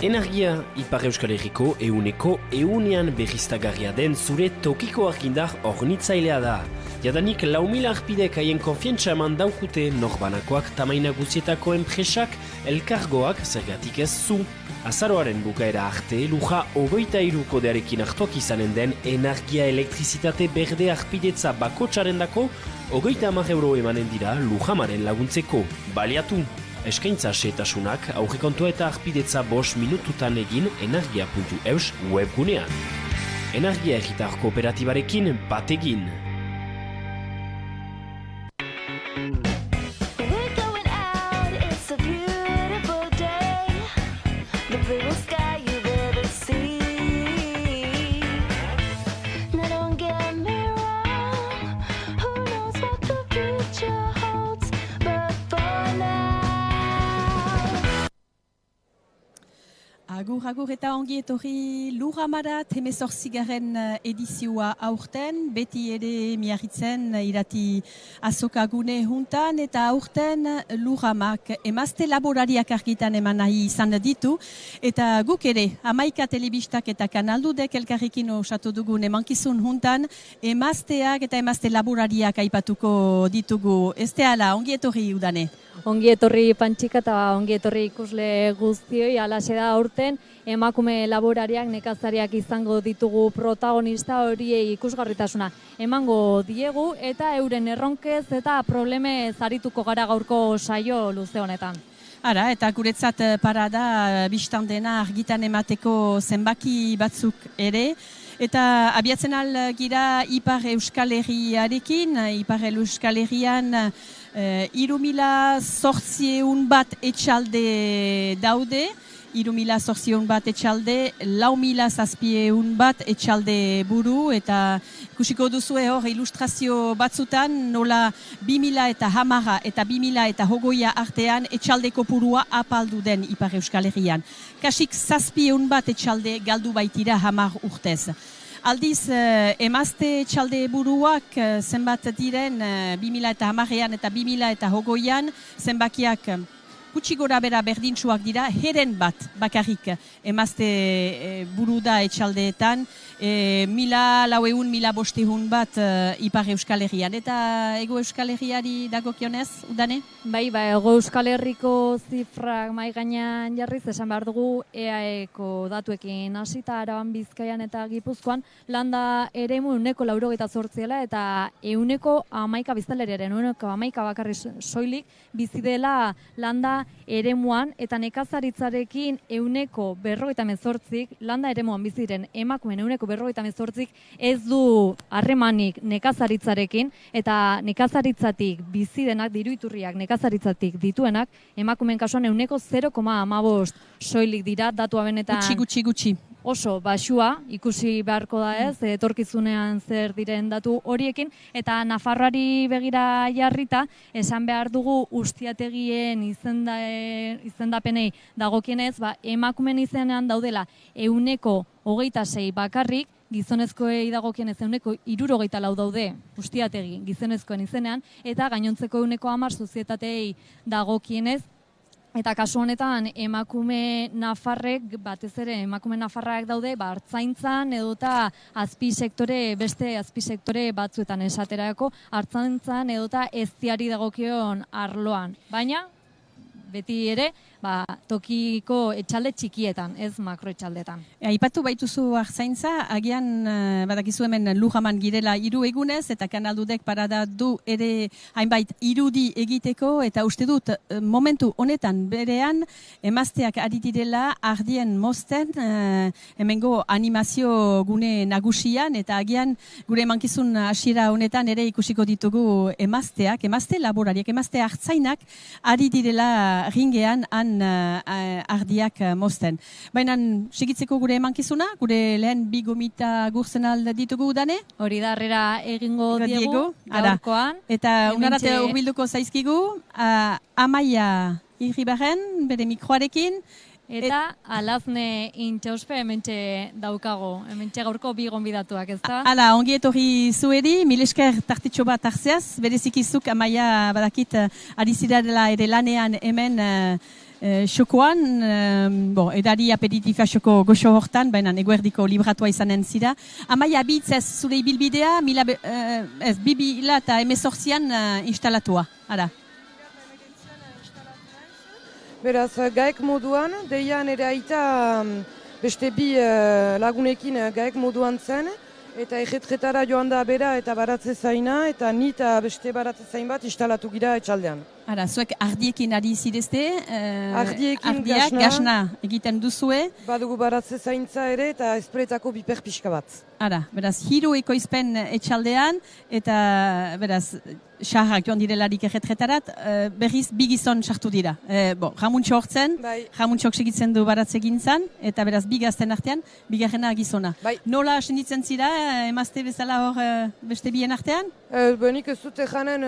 Energia Ipar Euskal Herriko ehunean berriztagarria den zure tokiko argindar hornitzailea da. Jadanik 4.000 arpidek haien konfientza eman daukute norbanakoak tamaina guzietako enpresak elkargoak zergatik ez zu. Azaroaren bukaera arte luja 23 kodearekin hartuak izanen den energia elektrizitate berde arpidetza bakotsaren dako 30 euro emanen dira lujamaren laguntzeko. Baliatu! Eskaintza setasunak aurrekontua eta arpidetza 5 minututan egin energia.eus webgunean. Energia Herritar Kooperatibarekin bat egin. Agur eta ongi etorri Lujamarat 18. edizioa aurten, beti ere miarritzen irati azokagune juntan eta aurten Lujamak emazte laborariak argitan eman nahi izan ditu eta guk ere 11 telebistak eta kanaldudek elkarrekin osatu dugun emankizun juntan emazteak eta emazte laborariak aipatuko ditugu. Ez teala, ongi etorri udane? Ongi etorri Pantxika eta ongi etorri ikusle guztioi, alaxe da aurten emakume laborariak nekazariak izango ditugu protagonista horiei ikusgarritasuna emango diegu eta euren erronkez eta problemez arituko gara gaurko saio luze honetan. Ara, eta guretzat parada bistan dena argitan emateko zenbaki batzuk ere. Eta abiatzen algira Ipar Euskal Herriarekin, Ipar Euskal Herrian 3.800 bat etxalde daude, 3.800 bat etxalde, 4.700 bat etxalde buru, eta ikusiko duzue hor ilustrazio batzutan nola 2010 eta 2020 artean etxalde kopurua apaldu den Ipar Euskal Herrian. Kasik 700 bat etxalde galdu baitira 10 urtez. Aldiz, emazte etxalde buruak zenbat diren 2010an eta 2020an zenbakiak gutxi gora bera berdintsuak dira, heren bat bakarrik emazte buru da etxaldeetan, 1.400 bat Ipar Euskal Herrian. Eta Ego Euskal Herriari dagokionez, udane? Bai, Ego Euskal Herriko zifrak mai gainean jarriz, esan behar dugu EAEko datuekin hasita Araban, Bizkaian eta Gipuzkoan, landa eremu 198 eta 11 biztanleriaren 11 bakarri soilik bizi dela landa eremuan eta nekazaritzarekin 158 landa eremuan biziren emakumeen 158 ez du harremanik nekazaritzarekin eta nekazaritzatik bizi denak diruiturriak nekazaritzatik dituenak emakumeen kasuan 0,15 soilik dira datua benetan gutxi. Oso basua ikusi beharko da ez, etorkizunean zer diren datu horiekin, eta Nafarroari begira jarrita, esan behar dugu ustiategien izendapenei dagokienez, emakumen izenean daudela 126 bakarrik, gizonezkoei dagokienez 164 daude ustiategi gizonezkoen izenean, eta gainontzeko 110 sozietatei dagokienez. Eta kasu honetan emakume nafarrek, batez ere emakume nafarrak daude, hartzaintzan edota beste azpisektore batzuetan esaterako, hartzaintzan edota eztiari dagokion arloan. Baina, beti ere, tokiko etxalde txikietan, ez makroetxaldetan. Aipatu baituzu hartzaintza, agian badakizu hemen Lujaman girela 3 egunez, eta kanaldudek parada du ere hainbait irudi egiteko, eta uste dut momentu honetan berean emazteak ari direla ardien mozten hemengo animazio gune nagusian, eta agian gure emankizun hasiera honetan ere ikusiko ditugu emazteak, emazte laborariak, emazte hartzainak ari direla ringean ardiak mozten. Baina segitzeko gure emankizuna, gure lehen 2 gomita gurtzen alda ditugu udane? Hori da, harrera egingo diegu, gaurkoan. Eta unarate urbilduko zaizkigu, Amaia Irribarren, bere mikroarekin, Eta alazne intxauspe hementxe daukago, hementxe gaurko 2 gonbidatuak, ez da? Hala, ongi etorri zueri, milesker tartitxo bat hartzeaz, berezikizuk Amaia badakit ari zirela ere lanean hemen xokoan, edari aperitifia xoko goxo hortan, baina eguerdiko libratua izanen zira. Amaia, bitzez zure ibilbidea, 2018an instalatua, ara. Beraz, gaek moduan, deian ere aita beste bi lagunekin gaek moduan zen, eta egetretara joan da bera eta baratze zaina, eta ni eta beste baratze zain bat instalatu gira etxaldean. Ara, zuek ardiekin ari zirezte, Ardiekin gasna egiten duzue. Badugu baratze zaintza ere eta espreetako biper pixka bat. Ara, beraz, hiru ekoizpen etxaldean, eta beraz, xarrak joan direlarik erretretarat, berriz bigizon sartu dira. Jamuntxo hortzen, Bai. jamuntxok segitzen du baratze gintzan, eta beraz, bigazten artean, bigarrena gizona. Bai. Nola asenditzen zira, emazte bezala hor beste bien artean? Benik ez dut janen,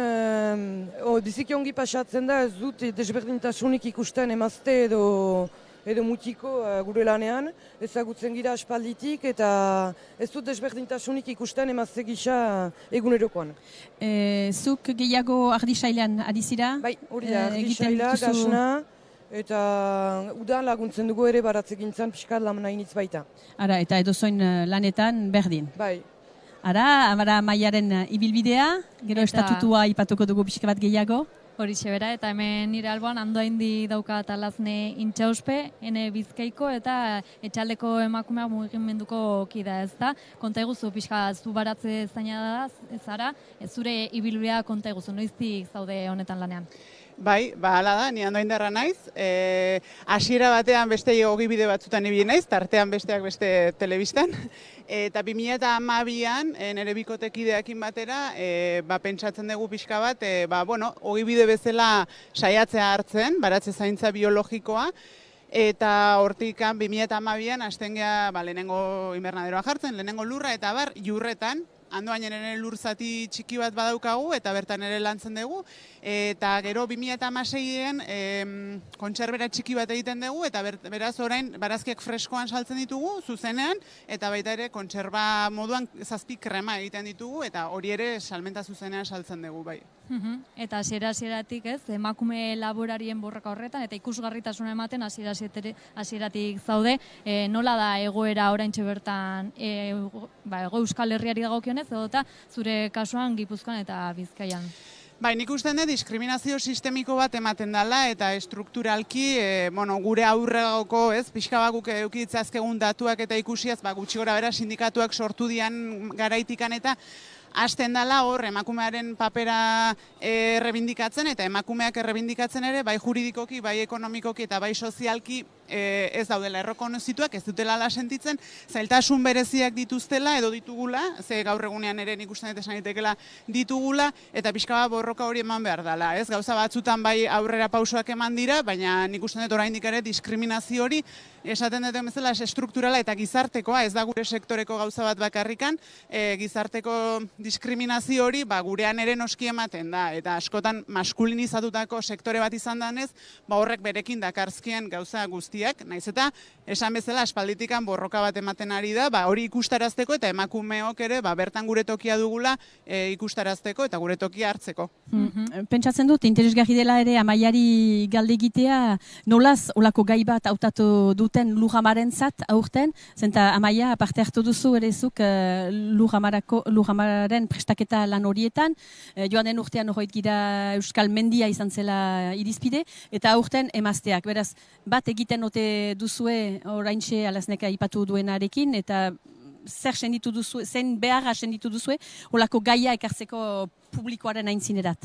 biziki ongi pasatzen da, ez dut desberdintasunik ikusten emazte edo mutiko gure lanean, ezagutzen gira aspalditik eta ez dut desberdintasunik ikusten emazte gisa egunerokoan. Zuk gehiago ardisailean ari zira? Bai, hori da, egiten ardisaila, dituzu- gasna, eta udan laguntzen dugu ere baratze gintzan pixkat laminainitz baita. Ara, eta edozoin lanetan berdin. Bai, Ara, Maiaren ibilbidea, gero Eta- estatutua ipatuko dugu pixka bat gehiago. Horixe bera, eta hemen nire alboan handoaindi dauka talazne intxauspe, ene Bizkaiko eta etxaldeko emakumeak mugimenduko kida ez da. Konta eguzu, pixka zu baratze zaina da, zara, zure ibilbidea konta eguzu, noiztik zaude honetan lanean. Bai, hala da, ni handoaindarra naiz. Hasiera batean beste ogibide batzutan ibili naiz, tartean besteak beste telebistan. Eta 2012an nire bikotekideekin batera, pentsatzen dugu pixka bat, ogibide bezala saiatzea hartzen, baratze zaintza biologikoa. Eta hortikan 2012an hasten gea lehenengo inbernaderoa jartzen, lehenengo lurra eta jurretan, handoainen ere lur zati txiki bat badaukagu eta bertan ere lantzen dugu. Eta gero 2016en kontserbera txiki bat egiten dugu eta beraz orain barazkiak freskoan saltzen ditugu, zuzenean, eta baita ere kontserba moduan 7 krema egiten ditugu eta hori ere salmenta zuzenean saltzen dugu, bai. Eta hasieratik ez, emakume laborarien borroka horretan, eta ikusgarritasuna ematen hasieratik zaude, nola da egoera oraintxe bertan Hego Euskal Herriari dagokionez, edota zure kasuan Gipuzkoan eta Bizkaian? Bai, nik uste dut diskriminazio sistemiko bat ematen dela eta estrukturalki gure aurregoko, pixka bakuk eukitzazkegun datuak eta ikusiaz, gutxi gora bera sindikatuak sortu dian garaitikan eta hasten dela hor emakumearen papera errebindikatzen eta emakumeak errebindikatzen ere bai juridikoki, bai ekonomikoki eta bai sozialki ez daudela errekonozituak, ez dutela ala sentitzen, zailtasun bereziak dituztela edo ditugula, ze gaur egunean ere nik uste dut esan daitekela ditugula, eta pixka bat borroka hori eman behar dela. Gauza batzutan bai aurrera pausoak eman dira, baina nik uste dut oraindik ere diskriminazio hori esaten duten bezala estrukturala eta gizartekoa, ez da gure sektoreko gauza bat bakarrikan, gizarteko diskriminazio hori gurean ere noski ematen da, eta askotan maskulinizatutako sektore bat izan danez, horrek berekin dakarzkien gauza guztiak, naiz eta esan bezala aspalditikan borroka bat ematen ari da, hori ikustarazteko eta emakumeok ere bertan gure tokia dugula ikustarazteko eta gure tokia hartzeko. Pentsatzen dut, interesgarri dela ere Amaiari galde egitea, nolaz olako gai bat hautatu duten Lujamaren zat aurten, zenta Amaia parte hartu duzu ere zuk Lujamaren prestaketa lan horietan, joan den urtean horreit gira Euskal Mendia izan zela irizpide, eta aurten emazteak, beraz, bat egiten ote duzue oraintxe alazneka ipatu duenarekin, eta zer senditu duzue, zen beharra senditu duzue, olako gaia ekartzeko publikoaren aintzinerat.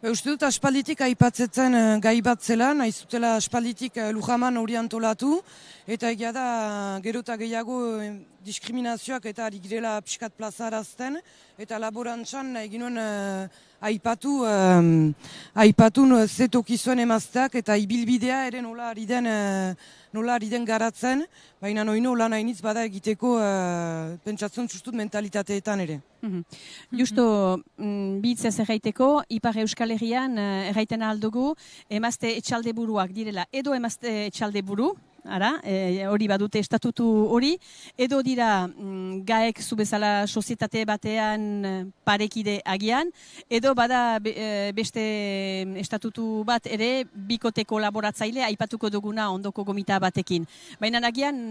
Uste dut aspalditik aipatzen gai bat zela, nahi zutela aspalditik Lujaman hori antolatu, eta egia da gero eta gehiago diskriminazioak eta ari girela pixkat plazarazten, eta laborantzan egin nuen aipatu ze toki zuen emazteak eta ibilbidea ere nola ari den garatzen, baina noino lan hainitz bada egiteko pentsatzen sustut mentalitateetan ere. Justo, bitzez erraiteko, Ipar Euskal Herrian erraiten aldugu, emazte etxalde buruak direla, edo emazte etxalde buru, hori badute estatutu hori, edo dira gaek zu bezala sozietate batean parekide agian, edo bada beste estatutu bat ere bikote kolaboratzaile aipatuko duguna ondoko gomita batekin. Baina agian...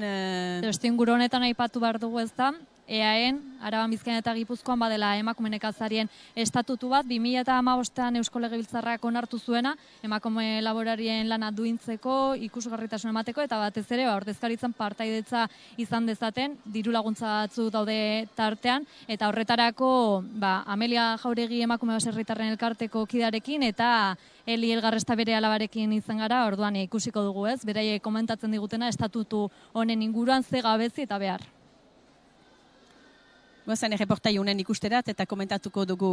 Testuinguru honetan aipatu behar dugu ez da, EAEn, Araban, Bizkaian eta Gipuzkoan badela emakume nekazarien estatutu bat, 2015an Eusko Legebiltzarrak onartu zuena, emakume laborarien lana duintzeko, ikusgarritasun emateko, eta batez ere, ordezkaritzan partaidetza izan dezaten, diru laguntza batzu daude tartean, eta horretarako, Amelia Jauregi emakume baserritarren elkarteko kidarekin, eta Eli Elgarresta bere alabarekin izan gara, orduan ikusiko dugu ez, beraiek komentatzen digutena estatutu honen inguruan ze gabezi eta behar. Goazen erreportai honen ikusterat eta komentatuko dugu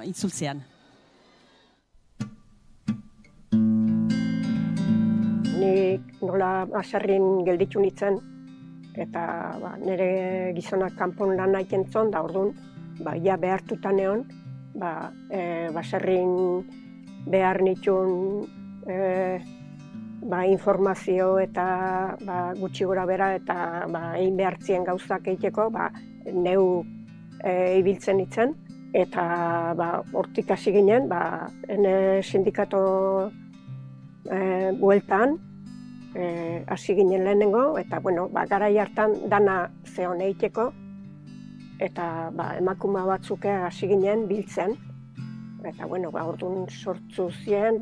itzultzean. Nik nola baserrin gelditzu nintzen, eta nire gizonak kanpon lan naiten zon, da orduan, ja behartuta neon, baserrin behar nituen informazio eta gutxi gora bera eta egin behartzien gauzak egiteko, neu ibiltzen nintzen, eta hortik hasi ginen, ene sindikato bueltan hasi ginen lehenengo, eta garai hartan dana zehon egiteko, eta emakuma batzuke hasi ginen biltzen, eta orduan sortu ziren,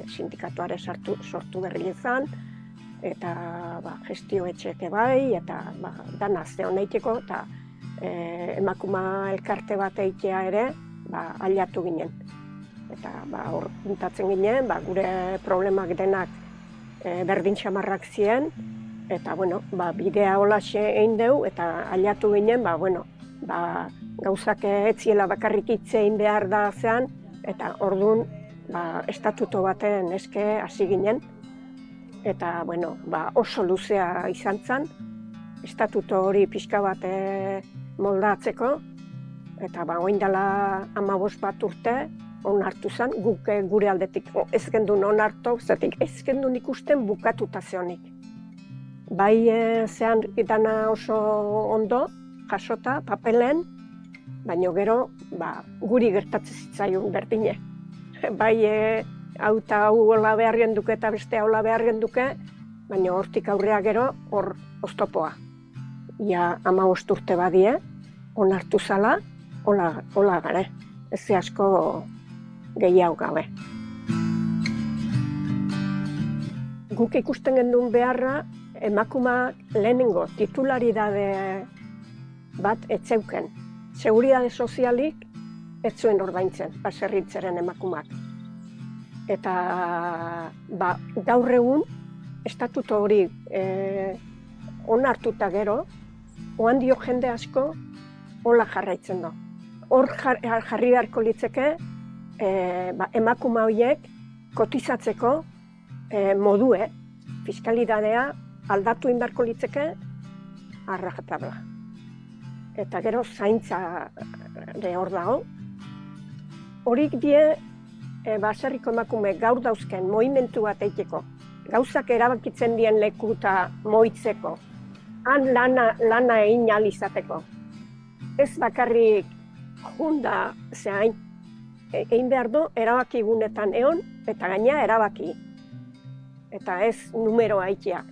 sindikatuare sortu berri izan, eta gestio etxeke bai, eta dana zehon egiteko, eta emakuma elkarte bat egitea ere, aliatu ginen. Eta hor puntatzen ginen, gure problemak denak berdin xamarrak ziren, eta bidea holaxe egin dugu, eta aliatu ginen, gauzak etziela bakarrik hitzein behar da zean, eta orduan estatuto baten eske hasi ginen, eta oso luzea izan zen, estatuto hori pixka bat moldatzeko, eta oin dela 15 bat urte onartu zen, guk gure aldetik ez gendun onartu, zetik ez gendun ikusten bukatuta zehonik. Bai zean dana oso ondo, jasota, papelen, baina gero guri gertatzen zitzaion berdine. Bai hau eta hau hola behar genduke eta beste hola behar genduke, baina hortik aurrea gero hor oztopoa. Ia 15 urte badie, onartu zala, hola gare, ez asko gehiago gabe. Guk ikusten gendun beharra, emakumak lehenengo titularidade bat etzeuken. Seguridade sozialik ez zuen ordaintzen, baserritzaren emakumak. Eta gaur egun, estatuto hori onartuta gero, oan dio jende asko hola jarraitzen du. Hor jarri beharko litzeke emakuma horiek kotizatzeko modue, fiskalidadea aldatu inbarko litzeke arrajatabla. Eta gero zaintza hor dago. Horik die baserriko emakume gaur dauzken movimentu bat eiteko, gauzak erabakitzen dien leku eta moitzeko, han lana egin ahal izateko. Ez bakarrik junda zehain, egin behar du erabaki gunetan egon eta gaina erabaki. Eta ez numeroa ikiak.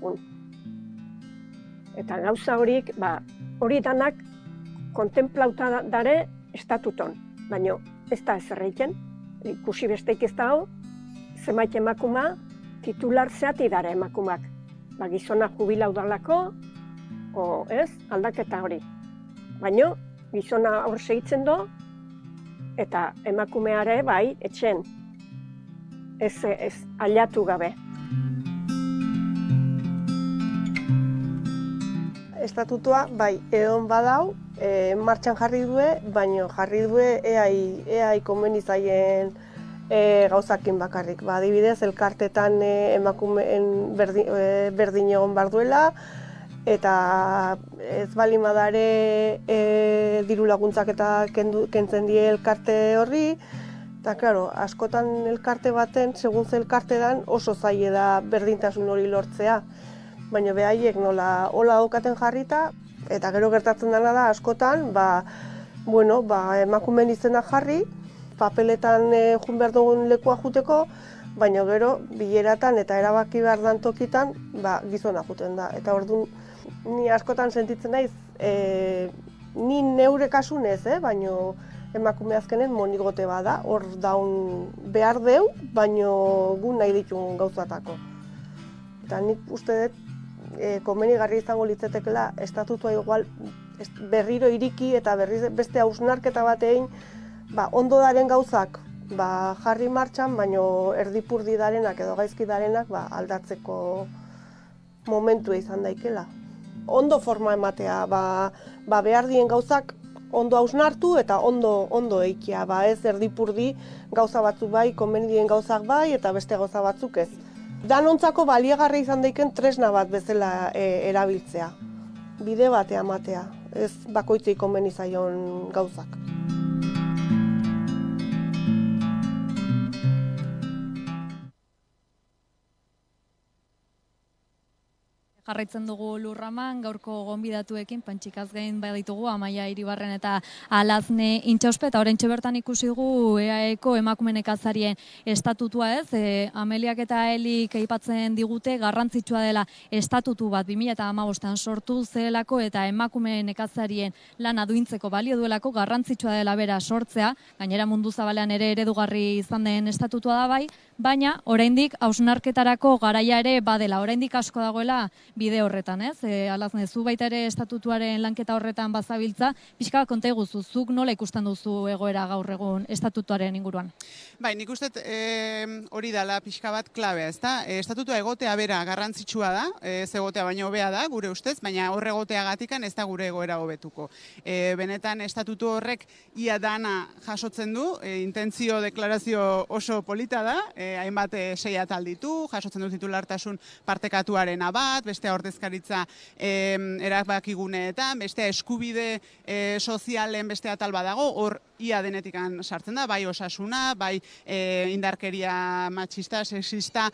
Eta gauza horik, hori danak kontemplauta dare estatuton, baina ez da ez erreiken, ikusi besteik ez dago, zemait emakuma titular zeati dare emakumak. Gizona jubilau dalako, aldaketa hori. Baina gizona hor segitzen du, eta emakumeare bai, etxen, ez aliatu gabe. Estatutua, bai, egon badau, martxan jarri due, baina jarri due eai konbenizaien gauzakin bakarrik. Adibidez, elkartetan emakumeen berdin egon behar duela, eta ez baldin badare diru laguntzak eta kentzen die elkarte horri, eta, klaro, askotan elkarte baten, segun ze elkarte dan, oso zaile da berdintasun hori lortzea. baina behaiek nola hola daukaten jarrita, eta gero gertatzen dena da askotan, emakumeen izena jarri, papeletan jun behar dugun lekua juteko, baina gero bileratan eta erabaki behar dan tokitan gizona juten da. Eta orduan ni askotan sentitzen naiz, ni neure kasunez, baina emakume azkenen monigote bada, hor daun behar deu, baina gu nahi ditun gauzatako. Eta nik uste dut, komenigarri izango litzetekela estatutua igual berriro iriki eta beste hausnarketa bat egin, ondo daren gauzak jarri martxan, baina erdipurdi darenak edo gaizki darenak aldatzeko momentua izan daikela. Ondo forma ematea, behar dien gauzak ondo hausnartu eta ondo eikia, ez erdipurdi gauza batzuk bai, komeni dien gauzak bai eta beste gauza batzuk ez. Danontzako baliegarri izan daiken tresna bat bezala erabiltzea, bide batea ematea, ez bakoitzei komeni zaion gauzak. Jarraitzen dugu Lurraman, gaurko gonbidatuekin, Pantxikaz gain baditugu, Amaia Iribarren eta Alazne Intxauspe, eta oraintxe bertan ikusi dugu EAEko emakume nekazarien estatutua ez, Ameliak eta Elik aipatzen digute garrantzitsua dela estatutu bat 2015an sortu zelako eta emakume nekazarien lana duintzeko balio duelako garrantzitsua dela bera sortzea, gainera mundu zabalean ere eredugarri izan den estatutua da bai, baina oraindik hausnarketarako garaia ere badela, oraindik asko dagoela bide horretan, ez? Alazne, zu baita ere estatutuaren lanketa horretan bazabiltza, pixka bat konta iguzu, zuk nola ikusten duzu egoera gaur egun estatutuaren inguruan? Bai, nik uste hori dela pixka bat klabea, ezta? Estatutua egotea bera garrantzitsua da, ez egotea baino hobea da, gure ustez, baina horre egoteagatikan ez da gure egoera hobetuko. Benetan estatutu horrek ia dana jasotzen du, intentzio deklarazio oso polita da, hainbat sei atal ditu, jasotzen du titulartasun partekatuarena bat, bestea ordezkaritza erabakiguneetan, bestea eskubide sozialen beste atal badago, hor ia denetikan sartzen da, bai osasuna, bai indarkeria matxista, sexista,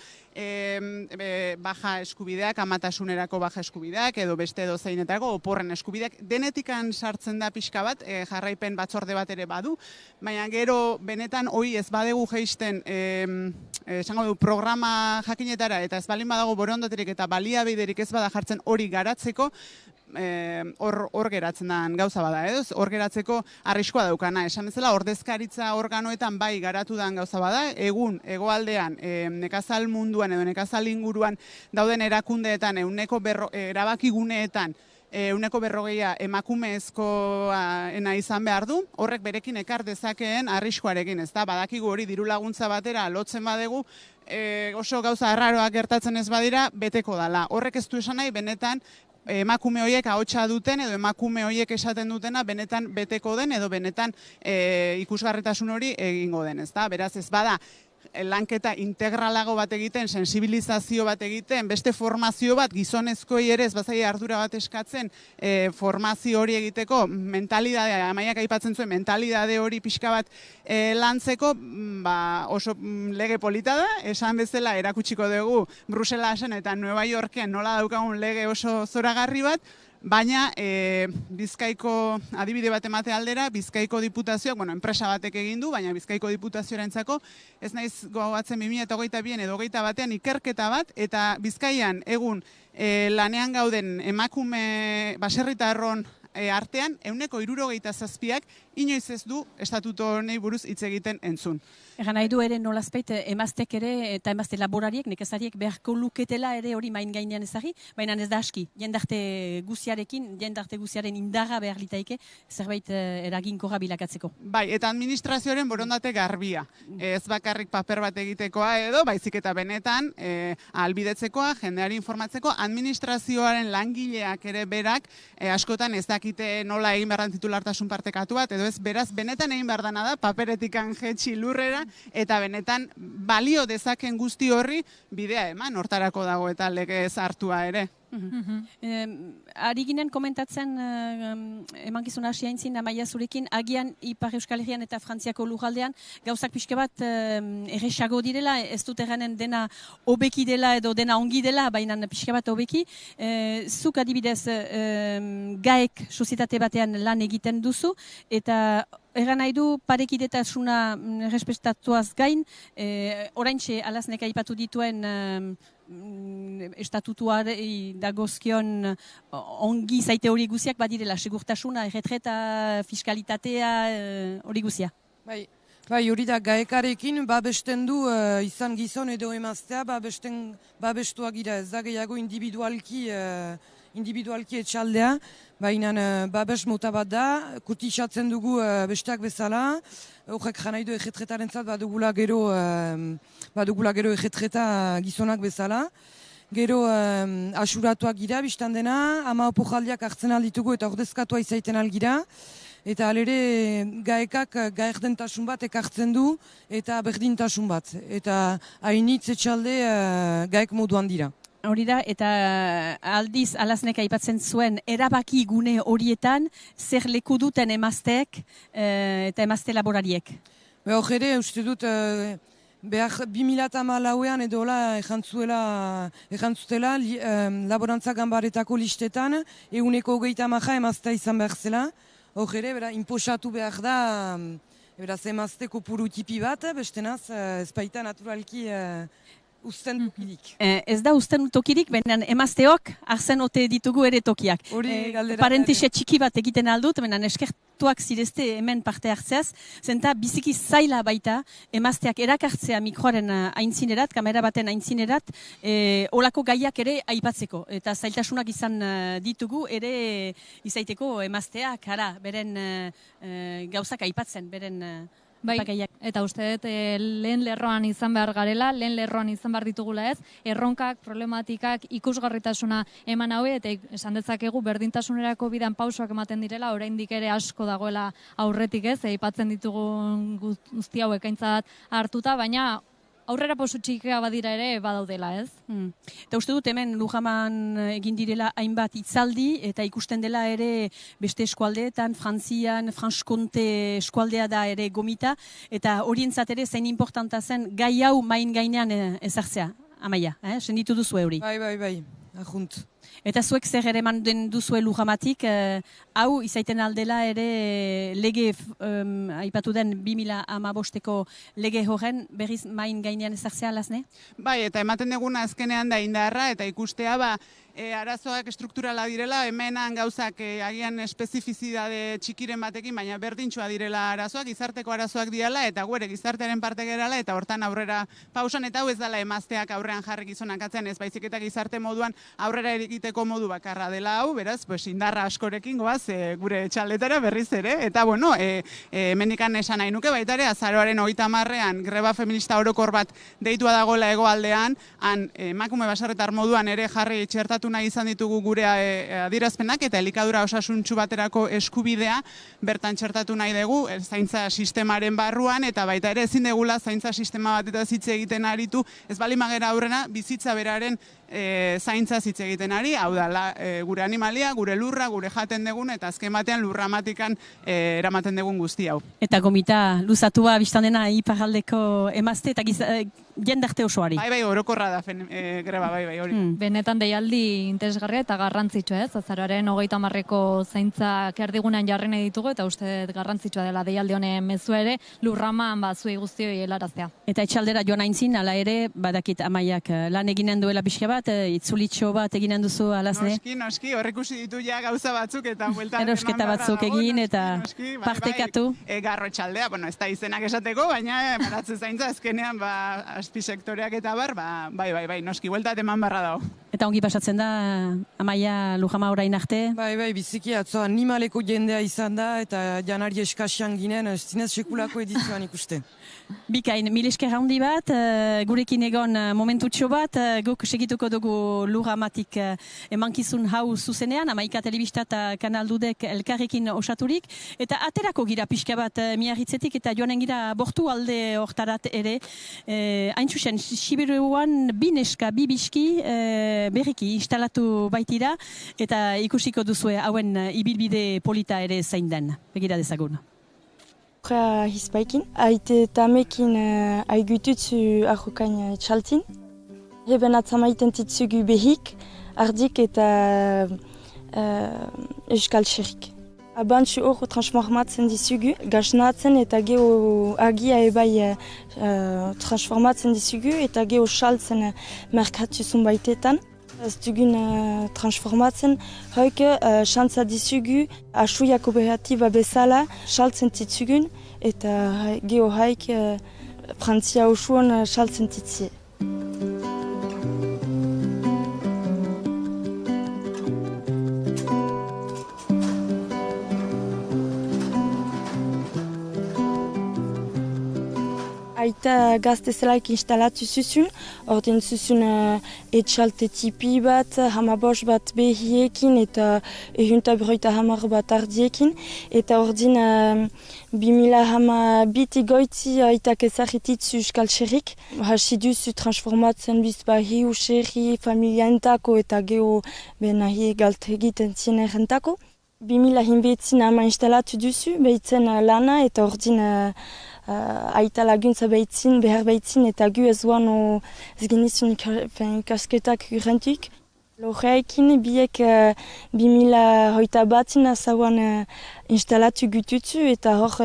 baja eskubideak, amatasunerako baja eskubideak, edo beste dozeinetako oporren eskubideak, denetikan sartzen da pixka bat, jarraipen batzorde bat ere badu, baina gero benetan hori ez badegu geisten esango du programa jakinetara eta ez balin badago borondaterik eta baliabiderik ez bada jartzen hori garatzeko, hor geratzen den gauza bada, edo? Hor geratzeko arriskoa daukana. Esan bezala, ordezkaritza organoetan bai garatu den gauza bada, egun, hegoaldean, nekazal munduan edo nekazal inguruan dauden erakundeetan, erabakiguneetan, 140 emakumezkoena izan behar du, horrek berekin ekar dezakeen arriskoarekin, ez da, badakigu hori diru laguntza batera lotzen badegu, oso gauza arraroak gertatzen ez badira, beteko dala. Horrek ez du esan nahi, benetan, emakume horiek ahotsa duten edo emakume horiek esaten dutena benetan beteko den edo benetan ikusgarritasun hori egingo den, ez da? Beraz ez bada lanketa integralago bat egiten, sensibilizazio bat egiten, beste formazio bat gizonezkoi ere ez bazai ardura bat eskatzen formazio hori egiteko, mentalidade, Amaiak aipatzen zuen, mentalidade hori pixka bat lantzeko, oso lege polita da, esan bezala erakutsiko dugu Bruselasen eta Nueva Yorken nola daukagun lege oso zoragarri bat, baina Bizkaiko adibide bat emate aldera, Bizkaiko diputazioak, enpresa batek egin du, baina Bizkaiko diputazioarentzako, ez naiz gogoatzen 2022 edo 2021 ikerketa bat, eta Bizkaian egun lanean gauden emakume baserritarron artean, 67%ak inoiz ez du estatuto honei buruz hitz egiten entzun. Egan nahi du ere nolazpeit emaztek ere eta emazte laborariek, nekazariek beharko luketela ere hori main gainean ezagri, baina ez da aski. Jendarte guziaren indarra behar litaike zerbait eraginkorra bilakatzeko. Bai, eta administrazioaren borondate garbia. Ez bakarrik paper bat egitekoa edo, baizik eta benetan ahalbidetzekoa, jendeari informatzeko, administrazioaren langileak ere berak askotan ez dakite nola egin behar titulartasun partekatu bat, edo ez beraz benetan egin behar dana da, paperetikan jetxi lurrera, eta benetan balio dezaken guzti horri bidea eman, hortarako dago eta legez hartua ere. Ari ginen komentatzen emankizun hasi aintzin Amaia zurekin, agian Ipar Euskal Herrian eta Frantziako lujaldean gauzak pixka bat erresago direla, ez dut erranen dena hobeki dela edo dena ongi dela, baina pixka bat hobeki. Zuk adibidez gaek sozietate batean lan egiten duzu, eta erran nahi du parekidetasuna respetatuaz gain, oraintxe alaznek aipatu dituen estatutuari dagozkion ongi zaite hori guziak badirela, segurtasuna, erretreta, fiskalitatea, hori guzia. Bai, hori da gaekarekin babesten du izan gizon edo emaztea babestuak gira, ez da gehiago individualki etxaldea, baina babes mota bat da, kutixatzen dugu besteak bezala, horrek janai du egetretaren zat badugula gero egetreta gizonak bezala. Gero asuratuak gira, biztan dena, ama opojaldiak hartzen alditugu eta ordezkatua izaiten algira. Eta alere gaekak gaerdentasun bat ekartzen du eta berdintasun bat. Eta hainitz etxalde gaek moduan dira. Hori da, eta aldiz alaznek aipatzen zuen erabaki gune horietan zer leku duten emazteek eta emazte laborariek. Hor ere, uste dut, behar 2014an edo ejantzutela laborantza ganbaretako listetan 130 emaztea izan behar zela. Hor ere, inposatu behar da, beraz emazte kopuru tipi bat, bestenaz, ez baita naturalki usten tokirik. Ez da usten tokirik, baina emazteok arzen ote ditugu ere tokiak. Parentixe txiki bat egiten aldut, baina eskertuak zirezte hemen parte hartzeaz, zenta biziki zaila baita emazteak erakartzea mikroaren aintzinerat, kamera baten aintzinerat, olako gaiak ere aipatzeko. Eta zailtasunak izan ditugu ere izaiteko emazteak, beren gauzak aipatzen, beren Bai, eta uste dut lehen lerroan izan behar garela, lehen lerroan izan behar ditugula ez, erronkak, problematikak, ikusgarritasuna eman haue, eta esan dezakegu berdintasunerako bidan pausoak ematen direla, oraindik ere asko dagoela aurretik ez, aipatzen ditugun guzti hauek aintzat hartuta, baina aurrera pauso txikia badira ere badaudela, ez? Eta uste dut hemen Lujaman egin direla hainbat hitzaldi eta ikusten dela ere beste eskualdeetan, Frantzian, Franche-Comté eskualdea da ere gomita, eta horientzat ere zein importanta zen gai hau main gainean ezartzea, Amaia, senditu duzu hori. Bai, ajunt. Eta zuek zer ere manden duzue Lujamatik, hau izaiten aldela ere lege, aipatu den 2015ko lege horren berriz main gainean ezartzea alazne? Bai, eta ematen duguna azkenean da indarra eta ikustea arazoak strukturala direla, hemenan gauzak agian espezifizidade txikiren batekin, baina berdintxoa direla arazoak, gizarteko arazoak direla, eta guere gizartearen parte gerala, eta hortan aurrera pausan, eta hau ez dela emazteak aurrean jarri gizonak atzen, ez baizik eta gizarte moduan aurrera egiteko modu bakarra dela hau, beraz, indarra askorekin goaz gure txaldetara berriz ere, eta bueno, hemendikan esan nahi nuke baita ere, azaroaren 30ean greba feminista orokor bat deitua dagoela hegoaldean, han emakume baserritar moduan ere jarri txertatu nahi izan ditugu gure adierazpenak eta elikadura osasuntsu baterako eskubidea bertan txertatu nahi dugu zaintza sistemaren barruan eta baita ere ezin degula zaintza sistema bat eta hitz egiten aritu ez bali magera aurrena bizitza beraren zaintza hitz egiten ari, hau da gure animalia, gure lurra, gure jaten dugun eta azken batean lurramatikan eramaten dugun guzti hau. Eta gomita luzatua biztan dena iparraldeko emazte eta jendarte osoari. Bai, orokorra da greba, bai, hori. Benetan deialdi interesgarria eta garrantzitsua ez, azaroaren 30ko zaintzak erdigunean jarri nahi ditugu eta uste garrantzitsua dela deialdi honen mezua ere lurraman zuei guztioi helaraztea. Eta etxaldera joan aintzin, ala ere, badakit Amaiak lan eginen duela pixka bat, itzulitxo bat eginen duzu alazne? Noski, horrekusi ditu ja gauza batzuk eta bueltan erosketa batzuk egin eta partekatu. Garro etxaldea, ez da izenak esateko, baina baratze zaintza azkenean azpisektoreak eta bai, noski, bueltat eman barra dago. Eta ongi pasatzen da, Amaia Lujama orain arte? Bai, biziki, atzo animaleko jendea izan da eta janari eskasian ginen, zinez sekulako edizioan ikusten. Bikain, mil esker handi bat, gurekin egon momentutxo bat, guk segituko dugu Lujamatik emankizun hau zuzenean, Amaika Telebista eta Kanal Dudek elkarrekin osaturik, eta aterako gira pixka bat Miarritzetik eta joanen gira bortu alde hortarat ere. Hain txusen, Sibiruan bi neska, bi biski, berriki instalatu baitira eta ikusiko duzue hauen ibilbide polita ere zein den. Begira dezagun. Horra hizpaikin, aite tamekin aigututzu ahokain txaltin. Heben atzamaiten titzugu behik, ardik eta euskal txerik. Abantzu hor transformatzen dizugu, gasnatzen eta geho agia ebai transformatzen dizugu eta geho saltzen merkatu zunbaitetan. Ez dugun transformatzen, hoike xantza dizugu asuia kooperatiba bezala saltzen titzugun eta geho haik Frantzia osoan saltzen titzie. Aita gazte zelaik instalatu zuzun, ordin zuzun etxalte tipi bat, hamabos bat behiekin eta ehunta berroita hamar bat ardiekin. Eta ordin 2012 goiti aitak ezagititzu euskal txerrik. Hasi duzu transformatzen bizba hiu txerri familiantako eta geho benahi galt egiten zien errentako. 2019 ama instalatu duzu, behitzen lana eta ordin aita laguntza behitzin, behar behitzin eta gu ez duan ez genizun ikasketak urrentuk. Loreekin biek 2021 azauan instalatu gututzu eta hor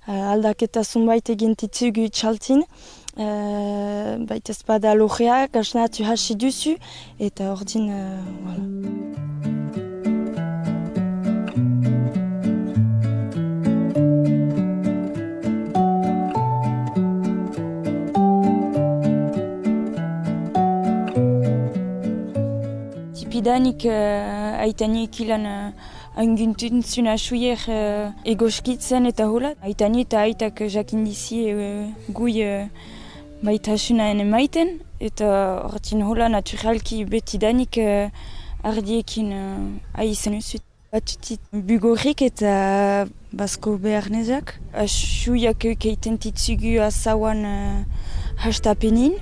aldaketa zunbait egin titzugu txaltin. Baita ezpada lorea gasnatu hasi duzu eta ordin Tipidanik aitanik ilan anguntuntzun asuier egoskitzen eta hola. Aitani eta aitak jakindizie gui baitasunaen emaiten eta horretin hola naturalki betidanik ardiekin aizen usut. Batutit bugorrik eta basko beharnezak. Asuiak keiten titzugu azauan hastapenin.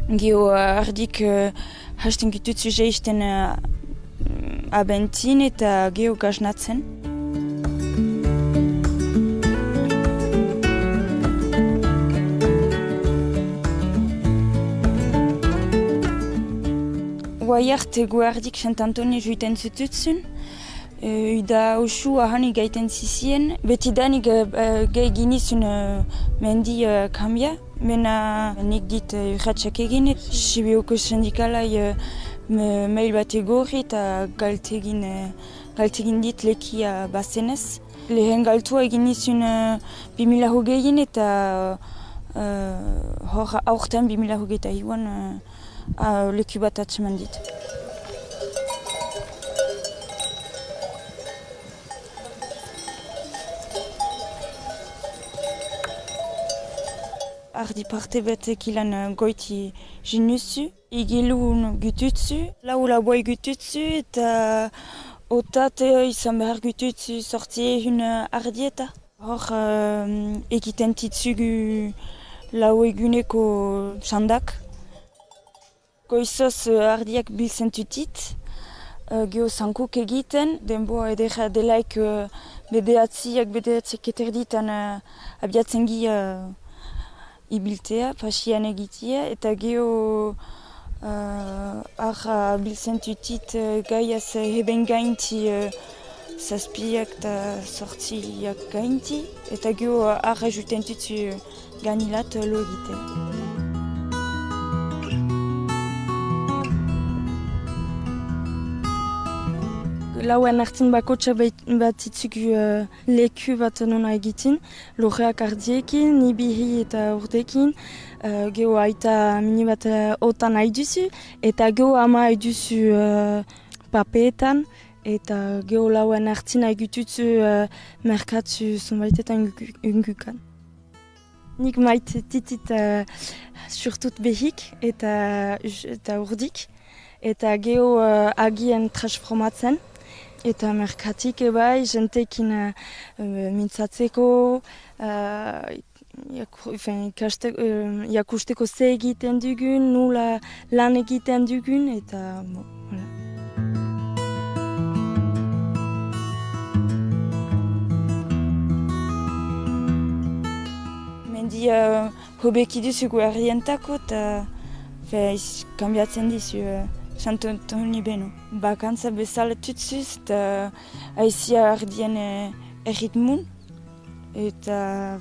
Geo ardik hasten gututzu jeisten abentin eta geo gaznatzen. Guaiart guardik Sant Antoni juiten zututzun. Ida osu ahani gaiten zizien. Betidanik gai ginizun mendi kambia. Mena nik dit urratxak egin. Sibioko sindikalai mail bat egorri eta galtegin dit lekia bazenez. Lehen galtua egin nizun 2020 eta hor aurten 2021 leku bat atseman dit. Ardi parte batek ilan goiti jinuzu, igilun gututzu, laula boi gututzu eta otat izan behar gututzu sorti ehun ardieta. Hor egiten titzugu lau eguneko sandak. Goizoz ardiak biltzen tutit, geho zankuk egiten, denboa edera delaik bedeatziak eterditan abiatzen gia ibiltea, pasian egitea, eta geho arra biltzen tutit gaiaz heben gainti zazpiak eta sortziak gainti, eta geho arra juten tutu ganilat lo egitea. Lauen hartin bakotxa bat itzugu leku bat nona egitin, loreak ardiekin, nibihi eta urdekin, geho aita mini bat otan haiduzu, eta geho ama haiduzu papeetan, eta geho lauen hartin haigututzu merkatzu zunbaitetan ungukan. Nik mait titit surtut behik eta urdik, eta geho agien transformatzen. Eta merkatik ebai, jentekin mintzatzeko, jakusteko ze egiten dugun, nula lan egiten dugun, eta mendi hobeki duzu guarrientako, eta kambiatzen dizu Sant Antoni beno. Bakantza bezala tutzuz, eta aizia ardien erritmun, eta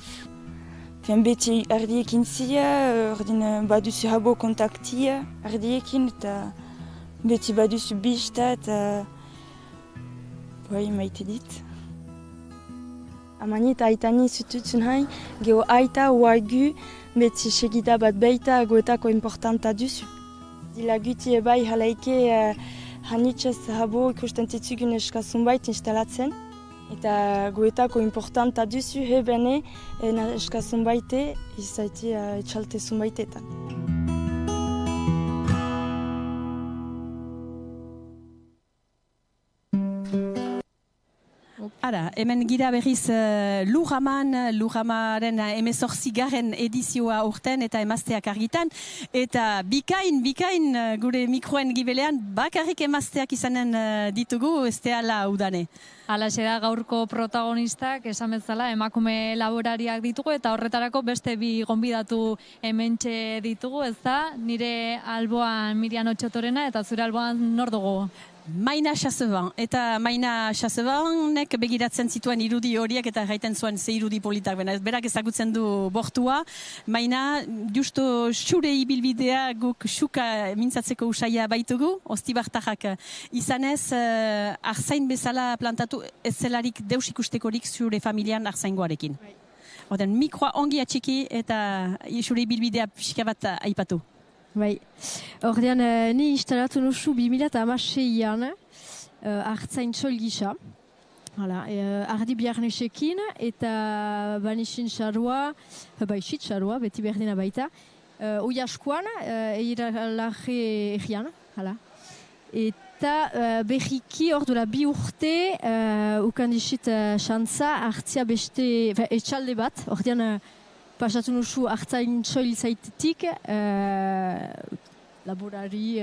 beti ardiekin zia, ordin baduzu habo kontaktia ardiekin, eta beti baduzu bista, eta maite dit. Amani eta aitani zututzen hain, geho aita uaigu, beti segida bat beita goetako importanta duzu. Dila guti ebai halaike hanitxez habo ikusten titzugun eskazun bait instalatzen. Eta goetako importanta duzu hebene eskazun baite, izaiti etxaltezun baitetan. Ara, hemen gira berriz Lurramaren 18. edizioa urten eta emazteak argitan. Eta bikain gure mikroen gibelean bakarrik emazteak izanen ditugu, ez teala udane. Halaxe da gaurko protagonistak, esan bezala, emakume laborariak ditugu eta horretarako beste bi gonbidatu hementxe ditugu, ez da? Nire alboan Mirian Otxotorena eta zure alboan nor dugu? Maina Chaseban, eta Maina Chasebanek begiratzen zituen irudi horiek eta gaiten zuen ze irudi politak, berak ezagutzen du bortua. Maina, justo xure ibilbidea guk xuka mintzatzeko usaia baitugu, ostibartajak izanez, arzain bezala plantatu ez zelarik deus ikustekorik zure familian arzaingoarekin. Oden, mikroa ongi atxiki eta xure ibilbidea pixka bat aipatu. Bai, ordean ni instalatu nusu 2006an hartzain txol gisa. Ardi biarnesekin eta banixin xarua, baixit xarua, beti berdina baita. Oiaskoan, eiralarre egian, eta berriki ordula 2 urte ukandixit xantza hartzia beste etxalde bat, ordean pasatu nusu hartzain txoil zaitetik, laborari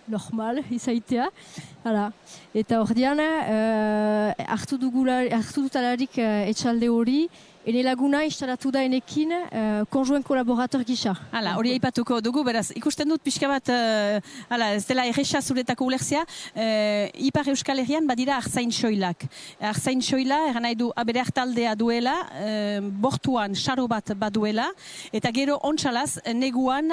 normal izaitea. Eta ordean, hartu dutalarik etxalde hori, ene laguna instalatu da enekin konjuen kolaborator gisa. Hori aipatuko dugu, beraz, ikusten dut pixka bat, ez dela erresa zuretako ulertzea, Ipar Euskal Herrian badira arzain soilak. Arzain soila, eran nahi du, bere hartaldea duela, bortuan xaro bat baduela, eta gero ontsalaz, neguan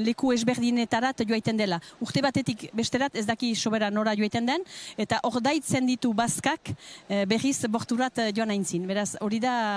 leku ezberdinetarat joaiten dela. Urte batetik besterat ez daki sobera nora joaiten den, eta ordaitzen ditu bazkak berriz borturat joan aintzin. Beraz, hori da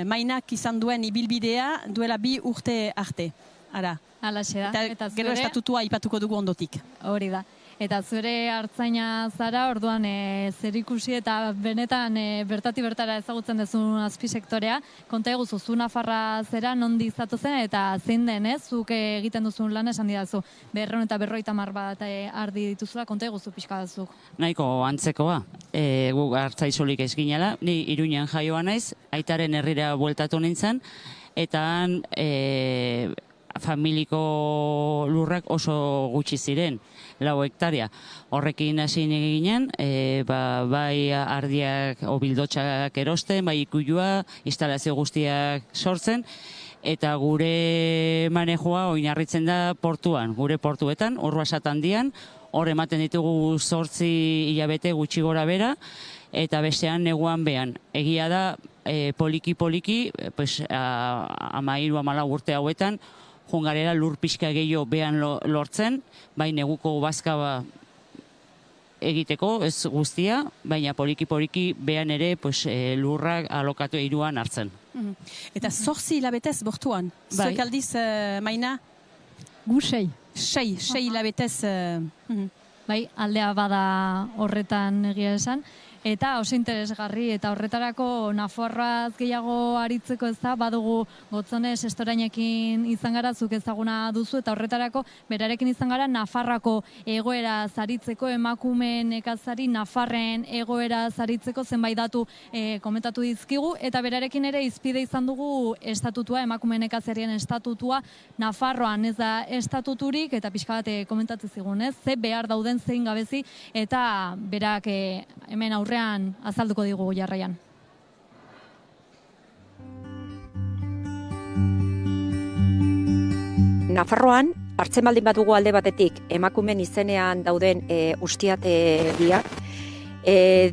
Mainak izan duen ibilbidea duela 2 urte arte. Halaxe da. Eta gero estatutua aipatuko dugu ondotik. Hori da. Eta zure hartzaina zara, orduan zer ikusi eta benetan bertati bertara ezagutzen duzun azpisektorea. Konta eguzu, zu Nafarra zera nondi izatu zen eta zein den, zuk egiten duzun lan esan didazu. 250 bat ardi dituzula, konta eguzu pixka dazuk. Nahiko antzekoa. Guk hartzaizolik ez ginela, ni Iruñan jaioa naiz, aitaren herrira bueltatu nintzen, eta familiko lurrak oso gutxi ziren, 4 hektaria. Horrekin hasi ginen, bai ardiak obildotxak erosten, bai ikuilua, instalazio guztiak sortzen, eta gure manejoa oinarritzen da portuan, gure portuetan, Urbasat-Handian, hor ematen ditugu 8 hilabete gutxi gora bera, eta bestean neguan behan. Egia da, poliki-poliki, 13-14 urte hauetan, jungarela lur pixka gehiago behan lortzen, bai neguko bazka egiteko, ez guztia, baina poliki-poliki behan ere lurrak alokatu hiruan hartzen. Eta 8 hilabetez bortuan? Zuek aldiz, Maina? Gu 6. 6 hilabetez. Bai, aldea bada horretan egia esan. eta oso interesgarri, eta horretarako Nafarroaz gehiago aritzeko ez da, badugu Gotzone Sestorainekin izan gara, zuk ezaguna duzu, eta horretarako berarekin izan gara Nafarroako egoera zaritzeko, emakumeen nekazari Nafarren egoera zaritzeko zenbait datu komentatu dizkigu, eta berarekin ere izpide izan dugu estatutua, emakumeen nekazarien estatutua, Nafarroan ez da estatuturik, eta pixka bat komentatzen zigun, ez? Ze behar dauden zein gabezi, eta berak hemen aurrean azalduko digu jarraian. Nafarroan, hartzen baldin badugu alde batetik, emakumeen izenean dauden ustiategiak,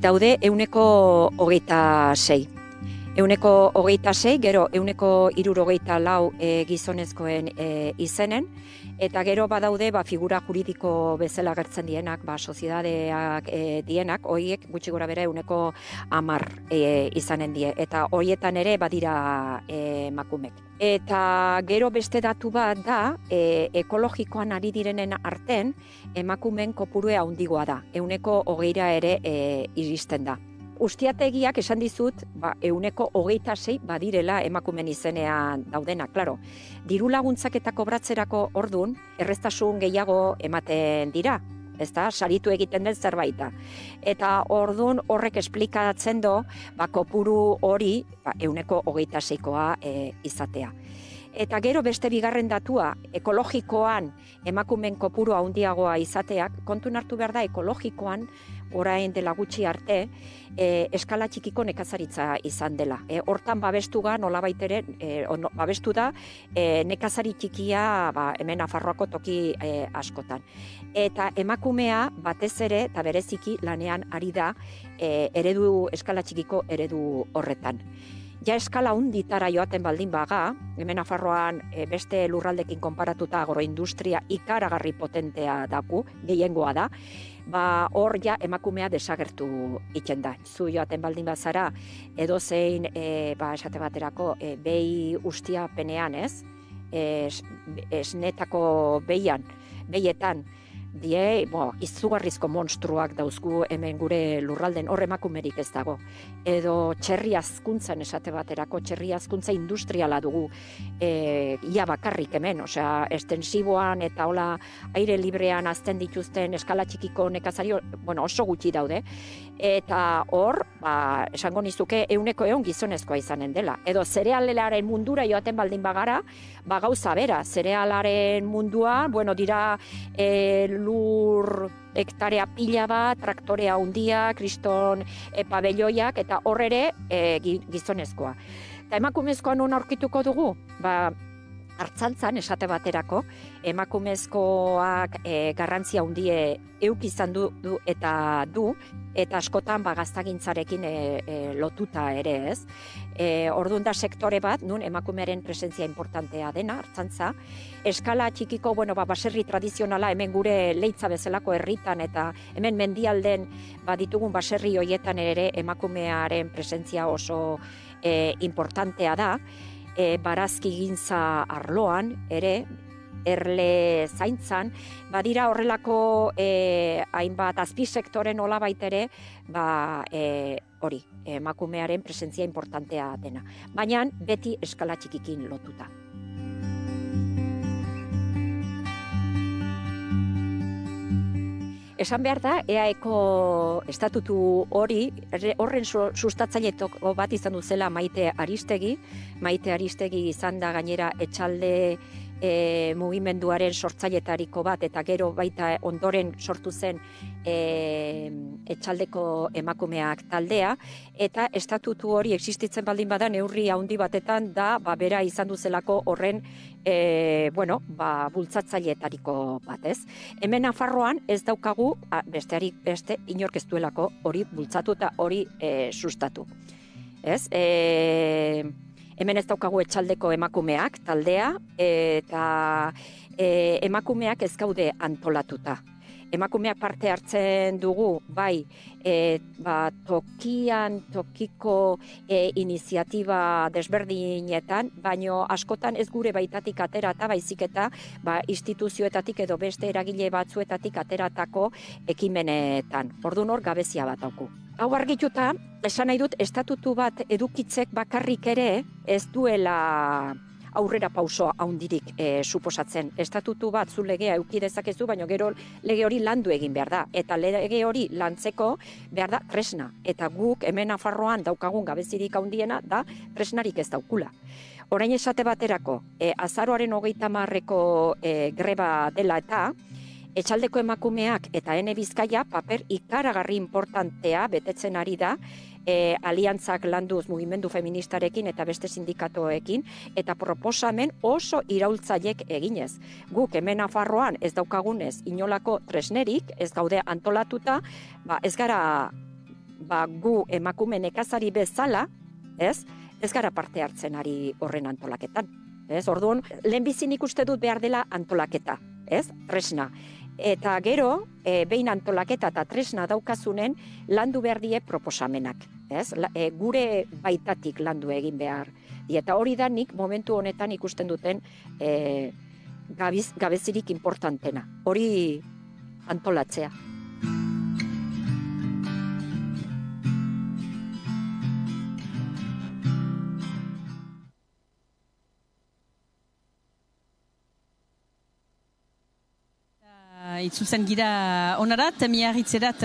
daude 126. 126, gero 164 gizonezkoen izenen, eta gero badaude figura juridiko bezala agertzen dienak, soziedadeak dienak, horiek gutxi gora bera 110 izanen die, eta horietan ere badira emakumek. Eta gero beste datu bat da, ekologikoan ari direnen arten, emakumeen kopurua handigoa da, 120 ere iristen da. Ustiategiak esan dizut, 126 badirela emakumeen izenean daudenak, klaro. Diru laguntzak eta kobratzerako ordun, erreztasun gehiago ematen dira, ezta, saritu egiten den zerbaita. Eta ordun horrek esplikatzen do, kopuru hori 126koa izatea. Eta gero beste bigarren datua, ekologikoan emakumeen kopuru handiagoa izateak, kontun hartu behar da ekologikoan, orain dela gutxi arte, eskala txikiko nekazaritza izan dela. Hortan babestu da nekazari txikia hemen Nafarroako toki askotan. Eta emakumea batez ere, eta bereziki lanean ari da eskala txikiko eredu horretan. Ja eskala hunditara joaten baldin baga, hemen Nafarroan beste lurraldekin konparatuta agroindustria ikaragarri potentea daku, gehiengoa da, hor ja emakumea desagertu iten da. Zu joaten baldin bazara, edozein esate baterako behi ustiapenean, ez? Esnetako behietan, izugarrizko monstruak dauzku hemen gure lurralden, hor emakumerik ez dago. Edo txerri azkuntzan esate baterako, txerri azkuntza industriala dugu ia bakarrik hemen, osea, estensiboan eta hola aire librean azten dituzten eskala txikiko nekazari, oso gutxi daude. Eta hor, esango nizuke 100% gizonezkoa izanen dela. Edo zerealaren mundura joaten baldin bagara, gauza bera, zerealaren mundua, dira lur hektarea pila bat, traktorea handia, kriston pabelloiak, eta hor ere gizonezkoa. Eta emakumezkoa non aurkituko dugu? Artzantzan, esate baterako, emakumezkoak garrantzia handie euk izan du eta askotan gaztagintzarekin lotuta ere, ez? Orduan da sektore bat, nun emakumearen presentzia importantea dena, artzantza. Eskala txikiko, baserri tradizionala, hemen gure Leitza bezalako herritan, eta hemen mendialden ditugun baserri horietan ere emakumearen presentzia oso importantea da. Barazki gintza arloan ere, erle zaintzan, badira horrelako hainbat azpisektoren olabait ere, hori, emakumearen presentzia importantea dena. Baina beti eskala txikikin lotuta. Esan behar da, EAeko estatutu horren sustatzailetako bat izan duzela Maite Aristegi. Maite Aristegi izan da gainera Etxalde mugimenduaren sortzailetariko bat, eta gero baita ondoren sortu zen Etxaldeko emakumeak taldea, eta estatutu hori existitzen baldin bada neurri handi batetan da bera izan duzelako horren bultzatzailetariko bat, ez? Hemen Nafarroan ez daukagu bestearik beste inork ez duelako hori bultzatu eta hori sustatu. Ez? Hemen ez daukagu Etxaldeko emakumeak taldea, eta emakumeak ez gaude antolatuta. Emakumeak parte hartzen dugu, tokiko iniziatiba desberdinetan, baino askotan ez gure baitatik aterata, baizik eta instituzioetatik edo beste eragile batzuetatik ateratako ekimenetan. Orduan hor gabezia bat dauku. hau argituta, esan nahi dut, estatutu bat edukitzek bakarrik ere ez duela aurrera pauso handirik suposatzen. Estatutu bat zu legea eduki dezakezu, baina gero lege hori landu egin behar da. Eta lege hori lantzeko behar da tresna. Eta guk hemen Nafarroan daukagun gabezirik handiena da tresnarik ez daukula. Orain esate baterako, azaroaren 30-ko greba dela eta etxaldeko emakumeak eta Ene Bizkaia paper ikaragarri importantea betetzen ari da aliantzak landuz mugimendu feministarekin eta beste sindikatoekin eta proposamen oso iraultzaiek eginez. Guk hemen Nafarroan ez daukagunez inolako tresnerik, ez gaude antolatuta, ez gara gu emakume nekazari bezala, ez gara parte hartzen ari horren antolaketan. Orduan, lehenbizin ikuste dut behar dela antolaketa, tresna. Eta gero, behin antolaketa eta tresna daukazunen, landu behar die proposamenak. Gure baitatik landu egin behar. Eta hori da nik momentu honetan ikusten duten gabezirik importantena. Hori antolatzea. Itzuzen gira onarat, miarritzerat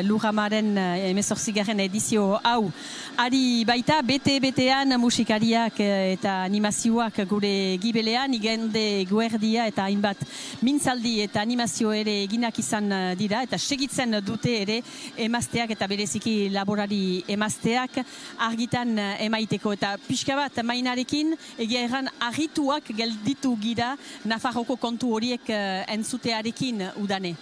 Lurramaren 18. edizio hau. Ari baita, bete-betean musikariak eta animazioak gure gibelean, igande guerdia eta hainbat mintzaldi eta animazio ere eginak izan dira, eta segitzen dute ere emazteak eta bereziki laborari emazteak argitan emaiteko. Eta pixka bat mainarekin, egia erran argituak gelditu gira Nafarroko kontu horiek entzutearekin udane.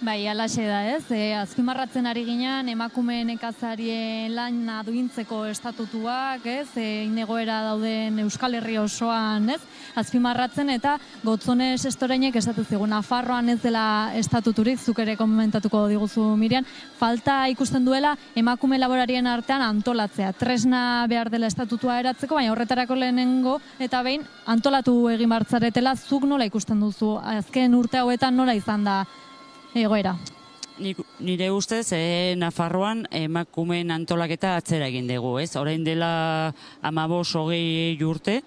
Bai, alaxe da ez, azpimarratzen ari ginen emakume nekazarien lana duintzeko estatutuak, inegoera dauden Euskal Herri osoan, azpimarratzen eta Gotzone Sestoreinek esatu zigun, Nafarroan ez dela estatuturik, zuk ere komentatuko diguzu Mirian, falta ikusten duela emakume laborarien artean antolatzea, tresna behar dela estatutua eratzeko, baina horretarako lehenengo eta behin antolatu egin bartzaretela, zuk nola ikusten duzu, azken urte hauetan nola izan da egoera? Nire ustez, Nafarroan emakumeen antolaketa atzera egin dugu, ez? Orain dela 15-20 urte,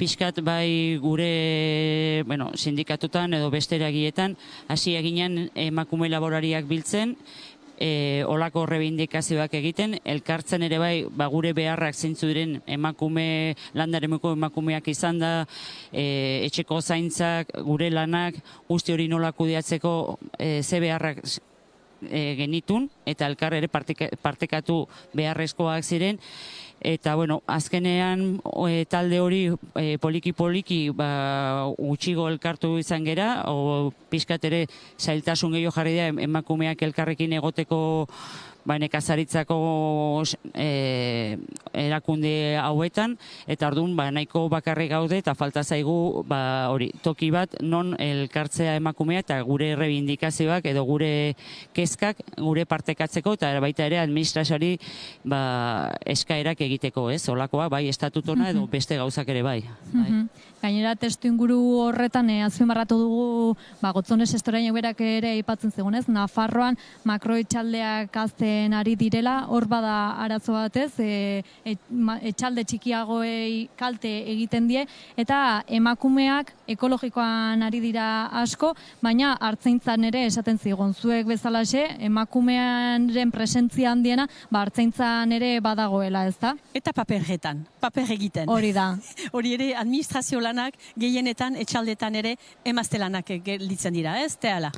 pixkat bai gure sindikatutan edo beste eragietan, hasi eginean emakume laborariak biltzen, olako rebindikazioak egiten, elkartzen ere bai gure beharrak zeintzu diren landaremuko emakumeak izan da, etxeko zaintzak, gure lanak, guzti hori nola kudeatzeko ze beharrak genitun, eta elkar ere partekatu beharrezkoak ziren, eta, azkenean talde hori poliki-poliki gutxigo elkartu izan gera, pixkat ere zailtasun gehiago jarri da emakumeak elkarrekin egoteko nekazaritzako erakunde hauetan, eta orduan nahiko bakarrik gaude eta falta zaigu toki bat non elkartzea emakumea eta gure rebindikazioak edo gure kezkak gure partekatzeko eta baita ere administrazioari eskaerak egiteko, olakoa bai estatutona edo beste gauzak ere bai. Gainera testu inguru horretan azpimarratu dugu Gotzone Sestoreinek berak ere aipatzen zegoen, Nafarroan makroetxaldeak hazten ari direla, hor bada arazo batez, etxalde txikiagoei kalte egiten die, eta emakumeak ekologikoan ari dira asko, baina hartzaintzan ere esaten zigon, zuek bezalaxe, emakumearen presentzia handiena, hartzaintzan ere badagoela, ez da? Eta papergetan, paper egiten. Hori da. Hori ere, administrazio lanak gehienetan, etxaldetan ere, emazte lanak gelditzen dira, ez? Teala?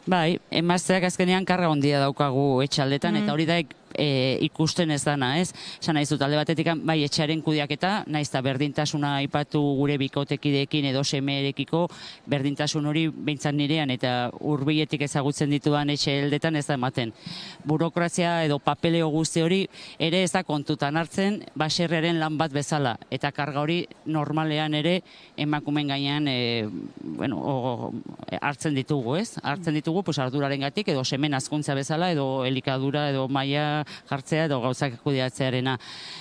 Bai, emazteak azkenean karga handia daukagu etxaldetan, eta hori da ikusten ez dana, ez? Esan nahi zut, alde batetik, bai, etxearen kudeaketa, nahiz eta berdintasuna aipatu gure bikotekideekin edo semerekiko, berdintasun hori behintzat nirean eta hurbiletik ezagutzen ditudan etxealdetan ez da ematen. Burokrazia edo papeleo guzti hori ere ez da kontutan hartzen, baserriaren lan bat bezala, eta karga hori normalean ere emakumen gainean hartzen ditugu, ez? Hartzen ditugu ardurarengatik edo semen hazkuntza bezala edo elikadura edo maila jartzea edo gauzak kudeatzearena.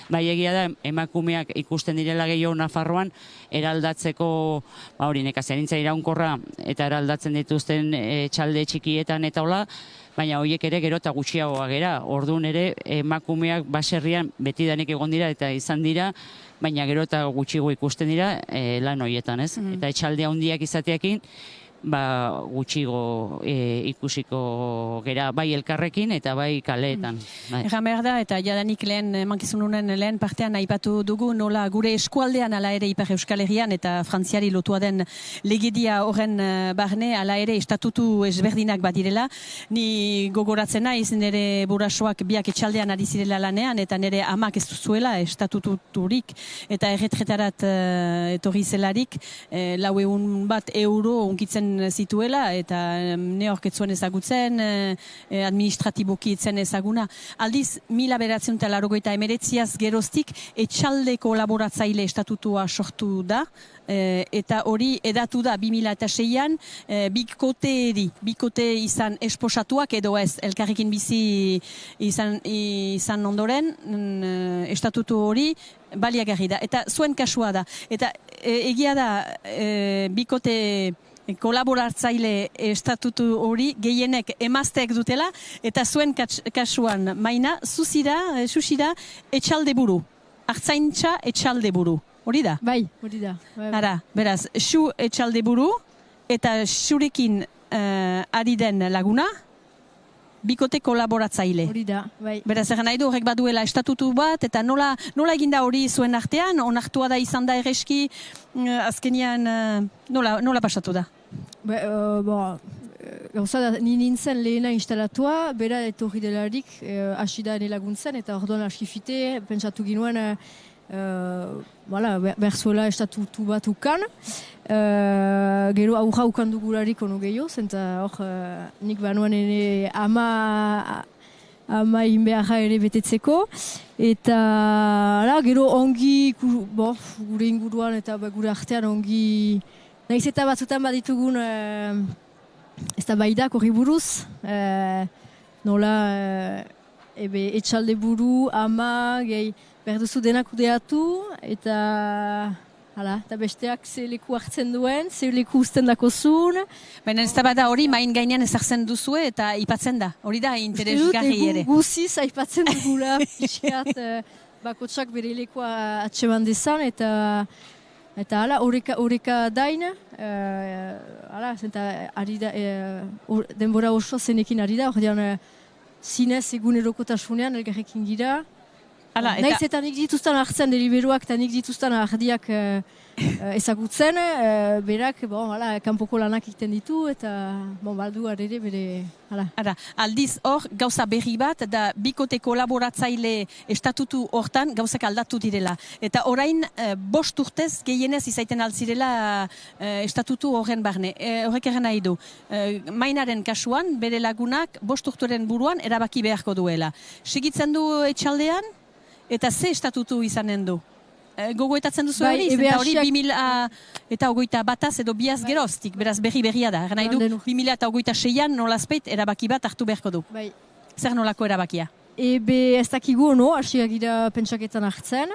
Bai, egia da, emakumeak ikusten direla gehiago Nafarroan, eraldatzeko, hori nekaziarintza iraunkorra eta eraldatzen dituzten txalde txikietan eta hola, baina horiek ere gero eta gutxiagoa gera. Orduan ere emakumeak baserrian betidanik egon dira eta izan dira, baina gero eta gutxiago ikusten dira lan horietan, ez? Eta etxalde handiak izateakin, gutxigo ikusiko gera bai elkarrekin eta bai kaleetan. Egan behar da, eta jadanik mankizununen lehen partean aipatu dugu, nola gure eskualdean ala ere Ipar Euskal Herrian eta Frantziari lotua den legedia horren barne, ala ere estatutu ezberdinak badirela. Ni gogoratzen naiz nire burasoak biak etxaldean ari zirela lanean, eta nire amak ez zuela estatuturik, eta erretretarat etorri zelarik, €400 unkitzen zituela, eta neorketzuen ezagutzen, administratiboki itzen ezaguna. Aldiz, 1989 geroztik, etxalde kolaboratzaile estatutua sortu da, eta hori edatu da 2006an, bikote izan esposatuak edo ez, elkarrekin bizi izan ondoren, estatutu hori baliagarri da. Eta zuen kasua da. Eta egia da, bikote kolaboratzaile estatutu hori gehienek emazteak dutela, eta zuen kasuan maina, susira etxalde buru. Artzaintza etxalde buru. Hori da? Bai, hori da. Ara, beraz, xu etxalde buru, eta xurekin ari den laguna, bikote kolaboratzaile. Hori da, bai. Beraz, nahi du horrek baduela estatutu bat, eta nola eginda hori zuen artean, onartua da izan da erreski, azkenian nola pasatu da? Gauza da, nintzen lehena instalatua, bera etorri delarik, hasi da laguntzen, eta orduan askifite, pentsatu ginuen, berzuela estatutu bat ukan, gero aurra ukan dugularik ono gehiago, zenta hor nik banuen ere ama inbeharra ere betetzeko, eta gero ongi, gure inguruan eta gure artean ongi, nahiz eta batzutan baditugun ez da baidak horri buruz, nola etxalde buru, ama, gehi, berduzu denak udeatu, eta besteak ze leku hartzen duen, ze leku usten dakozun. Baina ez da bada hori main gainean ezartzen duzue eta ipatzen da, hori da interesgarri ere. Guziz aipatzen dugula, pixkat, bakotsak bere lekua atseman dezan, eta horreka dain, denbora oso zenekin ari da, ordean zinez egunerokotasunean elgarrekin gira. Naiz eta nik dituzten hartzen deliberuak eta nik dituzten ardiak ezagutzen, berak kanpoko lanak egiten ditu eta baldu arere bere... Aldiz hor, gauza berri bat, da bikote kolaboratzaile estatutu hortan gauzak aldatu direla. Eta orain 5 urtez gehienez izaiten altzirela estatutu horren barne. Horrek erren nahi du. Mainaren kasuan, bere lagunak 5 urteren buruan erabaki beharko duela. Segitzen du etxaldean, eta ze estatutu izanen du? Gogoetatzen duzu hori? Eta hori 2021 edo biaz geroztik, beraz berria da. Nahi du, 2026an nolazpeit erabaki bat hartu beharko du. Zer nolako erabakia? Ez dakigu, hasiak gira pentsaketan hartzen.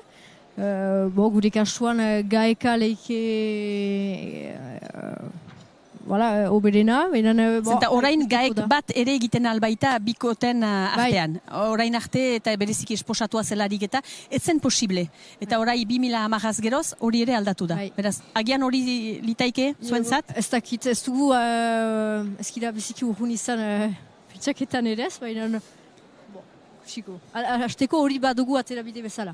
Gure kasuan gaeka leike... oberena. Zenta orain gaek bat ere egiten albaita bikoten artean. Orain arte eta bereziki esposatua zelarik eta etzen posible. Eta orai 2010 geroz hori ere aldatu da. Beraz, agian hori litaike zuentzat? Ez dakit, ez dugu ezkira biziki urrun izan pentsaketan ere ez, baina kusiko. Azteko hori badugu atera bide bezala.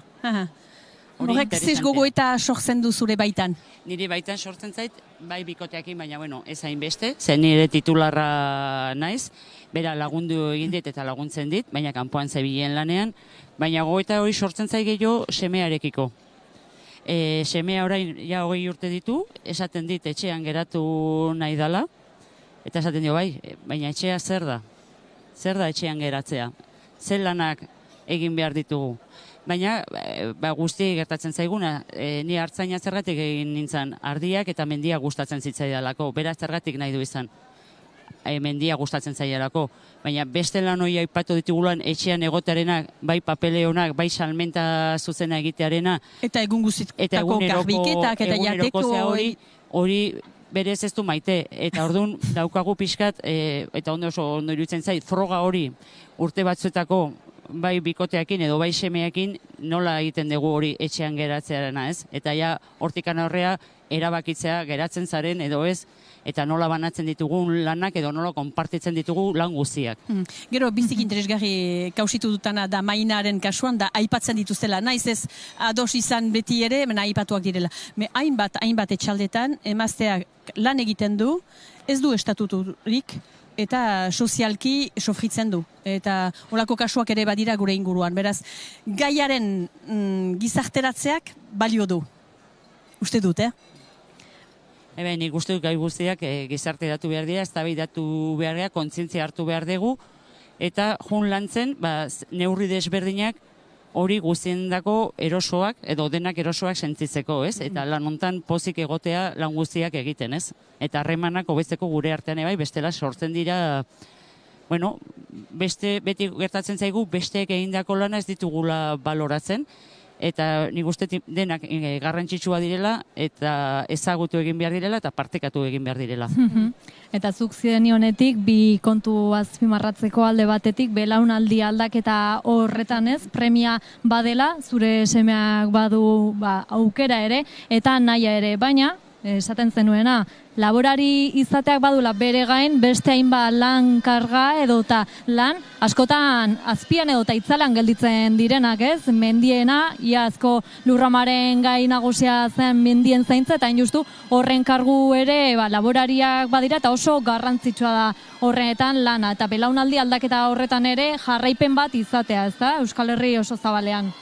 Horrek zez gogoeta sortzen du zure baitan? Nire baitan sortzen zait, bai bikoteakin, baina ez hainbeste, zen nire titularra naiz, bera lagundu egin dit eta laguntzen dit, baina kanpoan zebilen lanean, baina gogoeta hori sortzen zait gehiago semearekiko. Semea orain 20 urte ditu, esaten dit etxean geratu nahi dala, eta esaten dio baina etxea zer da? Zer da etxean geratzea? Zer lanak egin behar ditugu? Baina guztiei gertatzen zaiguna, ni hartzaina zergatik egin nintzen ardiak eta mendia gustatzen zitzaidalako, beraz zergatik nahi du izan. mendia gustatzen zaielako. Baina beste lan hori aipatu ditugulan etxean egotearenak, bai papeleonak, bai salmenta zuzena egitearena. Eta egun guztitako garbiketak eta jateko hori berez ez du maite. Eta orduan daukagu pixkat, eta oso ondo iruditzen zait, froga hori urte batzuetako bai bikoteakin edo bai semeekin nola egiten dugu hori etxean geratzearena, ez? Eta ja hortikan aurrea erabakitzea geratzen zaren edo ez, eta nola banatzen ditugun lanak edo nola konpartitzen ditugu lan guztiak. Gero bizik interesgarri kausitu dutana da Mainaren kasuan da aipatzen dituztela. Naiz ez ados izan beti ere, aipatuak direla. Hainbat etxaldetan emazteak lan egiten du, ez du estatuturik, eta sozialki sofritzen du. Eta olako kasuak ere badira gure inguruan. Beraz, gaiaren gizarteratzeak balio du. Uste dut, Nik uste dut gai guztiak gizarteratu behar dira, eztabaidatu behar dira, kontzientzia hartu behar dugu, eta jun lantzen, neurri desberdinak hori guztiendako erosoak, edo denak erosoak sentitzeko, ez? Eta lan hontan pozik egotea lan guztiak egiten, ez? Eta harremanak hobetzeko gure artean bai, bestela sortzen dira, beti gertatzen zaigu, besteek egindako lana ez ditugula baloratzen, eta nik uste denak garrantzitsua direla, eta ezagutu egin behar direla, eta partekatu egin behar direla. Eta zuk zideni honetik, bi kontu azpimarratzeko alde batetik, belaunaldi aldaketa horretan ez, premia badela, zure semeak badu aukera ere, eta naia ere, baina, esaten zenuena, laborari izateak badula bere gain, beste hainbat lan karga edota lan, askotan azpian edota itzalan gelditzen direnak ez, mendiena, iazko lurramaren gai nagusia zen mendien zaintza, eta justu horren kargu ere laborariak badira, eta oso garrantzitsua da horretan lana, eta belaunaldi aldaketa horretan ere jarraipen bat izatea, ez da, Euskal Herri oso zabalean.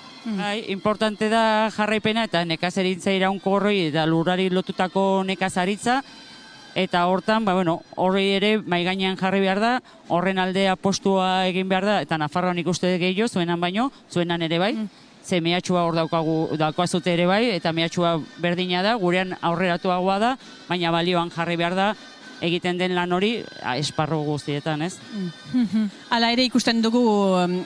Importante da jarraipena eta nekazaritza iraunkorroi eta lurrari lotutako nekazaritza, eta hortan, horri ere maigainean jarri behar da, horren alde apostua egin behar da, eta Nafarroan ikuste gehiago, zuenan baino, zuenan ere bai, ze mehatxua hor daukoazute ere bai, eta mehatxua berdina da, gurean aurreratuagoa da, baina balioan jarri behar da, egiten den lan hori esparro guztietan, ez? Hala ere ikusten dugu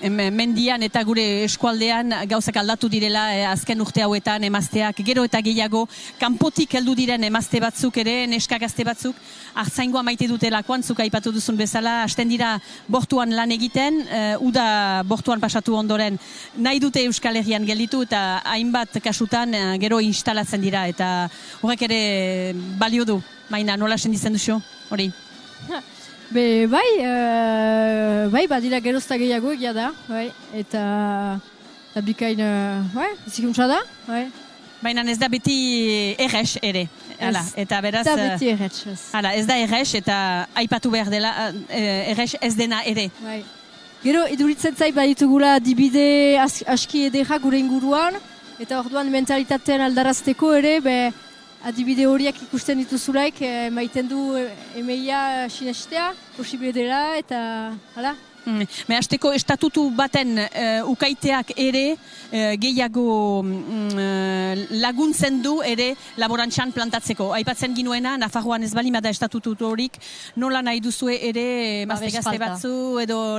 mendian eta gure eskualdean gauzak aldatu direla azken urte hauetan emazteak gero eta gehiago kanpotik heldu diren emazte batzuk ere, neska gazte batzuk hartzaingoa maite dutelakoan, zuk aipatu duzun bezala, hasten dira bortuan lan egiten, uda bortuan pasatu ondoren nahi dute Euskal Herrian gelditu eta hainbat kasutan gero instalatzen dira eta horrek ere balio du. Maina, nola senditzen duzu, hori? Bai, badira gerozta gehiago egia da, eta bikain, bizikuntza da, bai. Baina ez da beti errex ere, eta beraz... Ez da beti errex, ez. Ez da errex, eta aipatu behar dela, errex ez dena ere. Gero, iduritzen zait baditugula dibide aski edera gure inguruan, eta orduan mentalitatean aldarazteko ere, adibide horiak ikusten dituzulaik, maiten du emeia sinestea, posible dela, eta hala. Hasteko estatutu baten ukaiteak ere gehiago laguntzen du ere laborantzan plantatzeko. Aipatzen ginuena, Nafarroan ez balimada estatutu horik, nola nahi duzue ere gazte batzu edo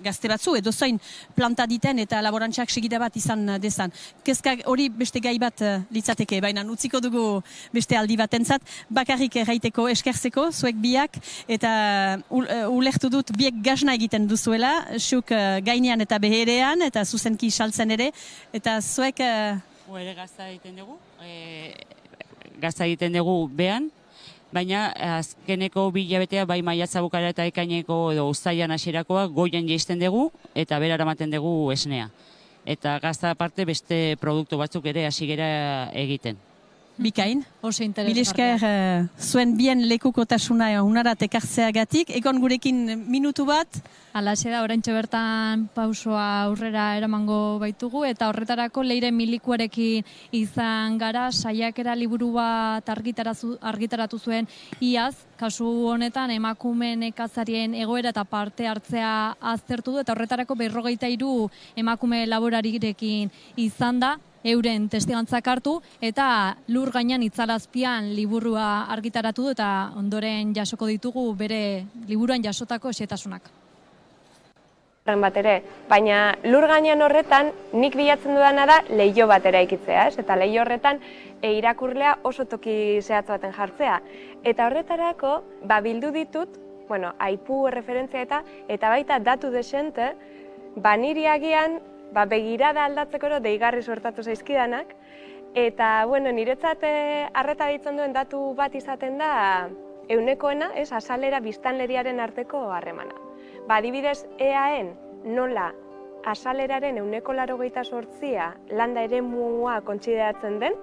gazte batzu edo zain planta diten eta laborantzak segida bat izan dezan. Kezka hori beste gai bat litzateke, baina utziko dugu beste aldi batentzat, bakarrik erraiteko eskerzeko, zuek biak, eta ulertu dut biek gazna egiten duzuela, zuk gainean eta beherean, eta zuzenki saltzen ere, eta zuek... Ere gazta egiten dugu behan, baina azkeneko bilabetea bai maiatza bukara eta ekaineko edo uztailan hasierakoa goian jaisten dugu, eta berara ematen dugu esnea. Eta gazta aparte beste produktu batzuk ere hasi gera egiten. Bikain, oso interesgarria. Milesker zuen bien lekukotasuna unarat ekartzeagatik, egon gurekin minutu bat. Alaxe da, oraintxe bertan pausoa aurrera eramango baitugu, eta horretarako Leire Milikuarekin izan gara, saiakera liburu bat argitaratu zuen iaz, kasu honetan emakume nekazarien egoera eta parte hartzea aztertu du, eta horretarako 53 emakume laborarirekin izan da, euren testigantzak hartu eta Lur gainean itzalazpian liburua argitaratu du eta ondoren jasoko ditugu bere liburuan jasotako xehetasunak. Bat ere, baina Lur gainean horretan nik bilatzen dudana da leiho bat eraikitzea, ez? Eta leiho horretan irakurlea oso toki zehatz baten jartzea. Eta horretarako bildu ditut, aipu referentzia eta baita datu desente, niri agian begirada aldatzeko deigarri suertatu zaizkidanak, eta niretzat arreta ditzen duen datu bat izaten da eunekoena, azalera biztanleriaren arteko harremana. Adibidez, EAen nola azaleraren 88% landa eremua kontsideratzen den,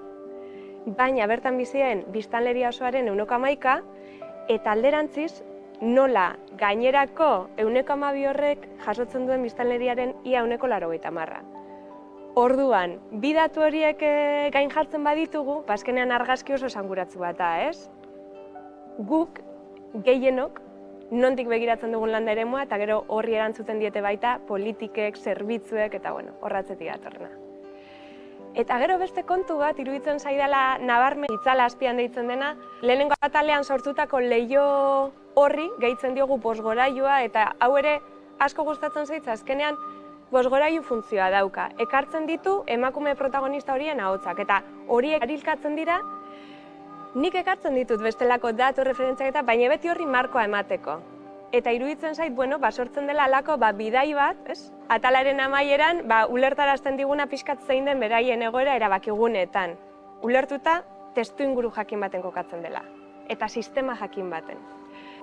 baina bertan bizien biztanleria osoaren 11% eta alderantziz nola gainerako 12% horrek jasotzen duen biztanleriaren ia 80%. Orduan, bi datu horiek gain jartzen baditugu, azkenean argazki oso esanguratsu bat da, ez? Guk gehienok nondik begiratzen dugun landa eremua eta gero horri erantzuten diete baita politikek, zerbitzuek eta horratzetik datorrena. Eta gero beste kontu bat iruditzen zaidala nabarmen itzala azpian deitzen dena, lehenengo atalean sortutako leiho horri gehitzen diogu bosgorailua eta hau ere asko gustatzen zaitza azkenean bosgorailu funtzioa dauka. Ekartzen ditu emakume protagonista horien ahotsak eta horiek arilkatzen dira. Nik ekartzen ditut bestelako datu referentziak eta baina beti horri markoa emateko. Eta iruditzen zait, sortzen dela alako bidai bat, ez? Atalaren amaieran, ulertarazten diguna pixkat zein den beraien egoera erabakiguneetan. Ulertuta, testu inguru jakin baten kokatzen dela. Eta sistema jakin baten.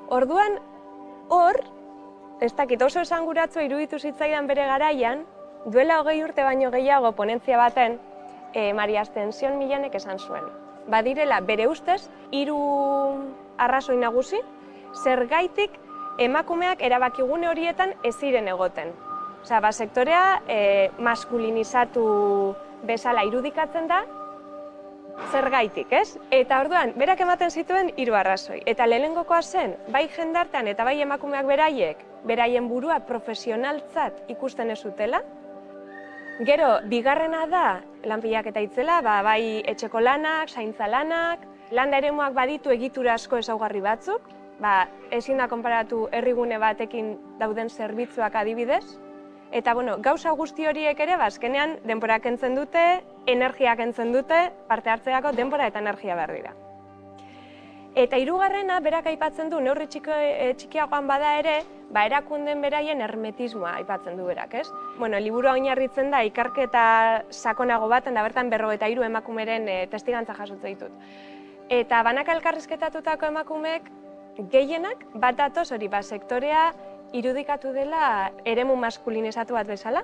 Orduan, hor, ez dakit oso esanguratzua iruditu zitzaidan bere garaian, duela 20 urte baino gehiago ponentzia baten, Maria Ascension Millanek esan zuen. Badirela bere ustez, 3 arrazoi nagusi, zergaitik emakumeak erabakigune horietan ez ziren egoten. Sektorea maskulinizatu bezala irudikatzen da, zergaitik, ez? Eta orduan, berak ematen zituen 3 arrazoi. Eta lehenengokoa zen, bai jendartean eta bai emakumeak beraien burua profesionaltzat ikusten ez zutela. Gero, bigarrena da, lanpilaketa itzela, bai etxeko lanak, zaintza lanak, landa eremuak baditu egitura asko ezaugarri batzuk, ezin da konparatu herrigune batekin dauden zerbitzuak adibidez, eta gauza guzti horiek ere, azkenean denbora kentzen dute, energia kentzen dute, parte hartzeako denbora eta energia behar dira. Eta 3. berak aipatzen du, neurri txikiagoan bada ere, erakunden beraien hermetismoa aipatzen du berak, ez? Liburua oinarritzen da ikerketa sakonago baten da bertan 43 emakumeren testigantza jasotzen ditut. Eta banaka elkarrizketatutako emakumeek gehienak bat datoz hori sektorea irudikatu dela eremu maskulinizatu bat bezala,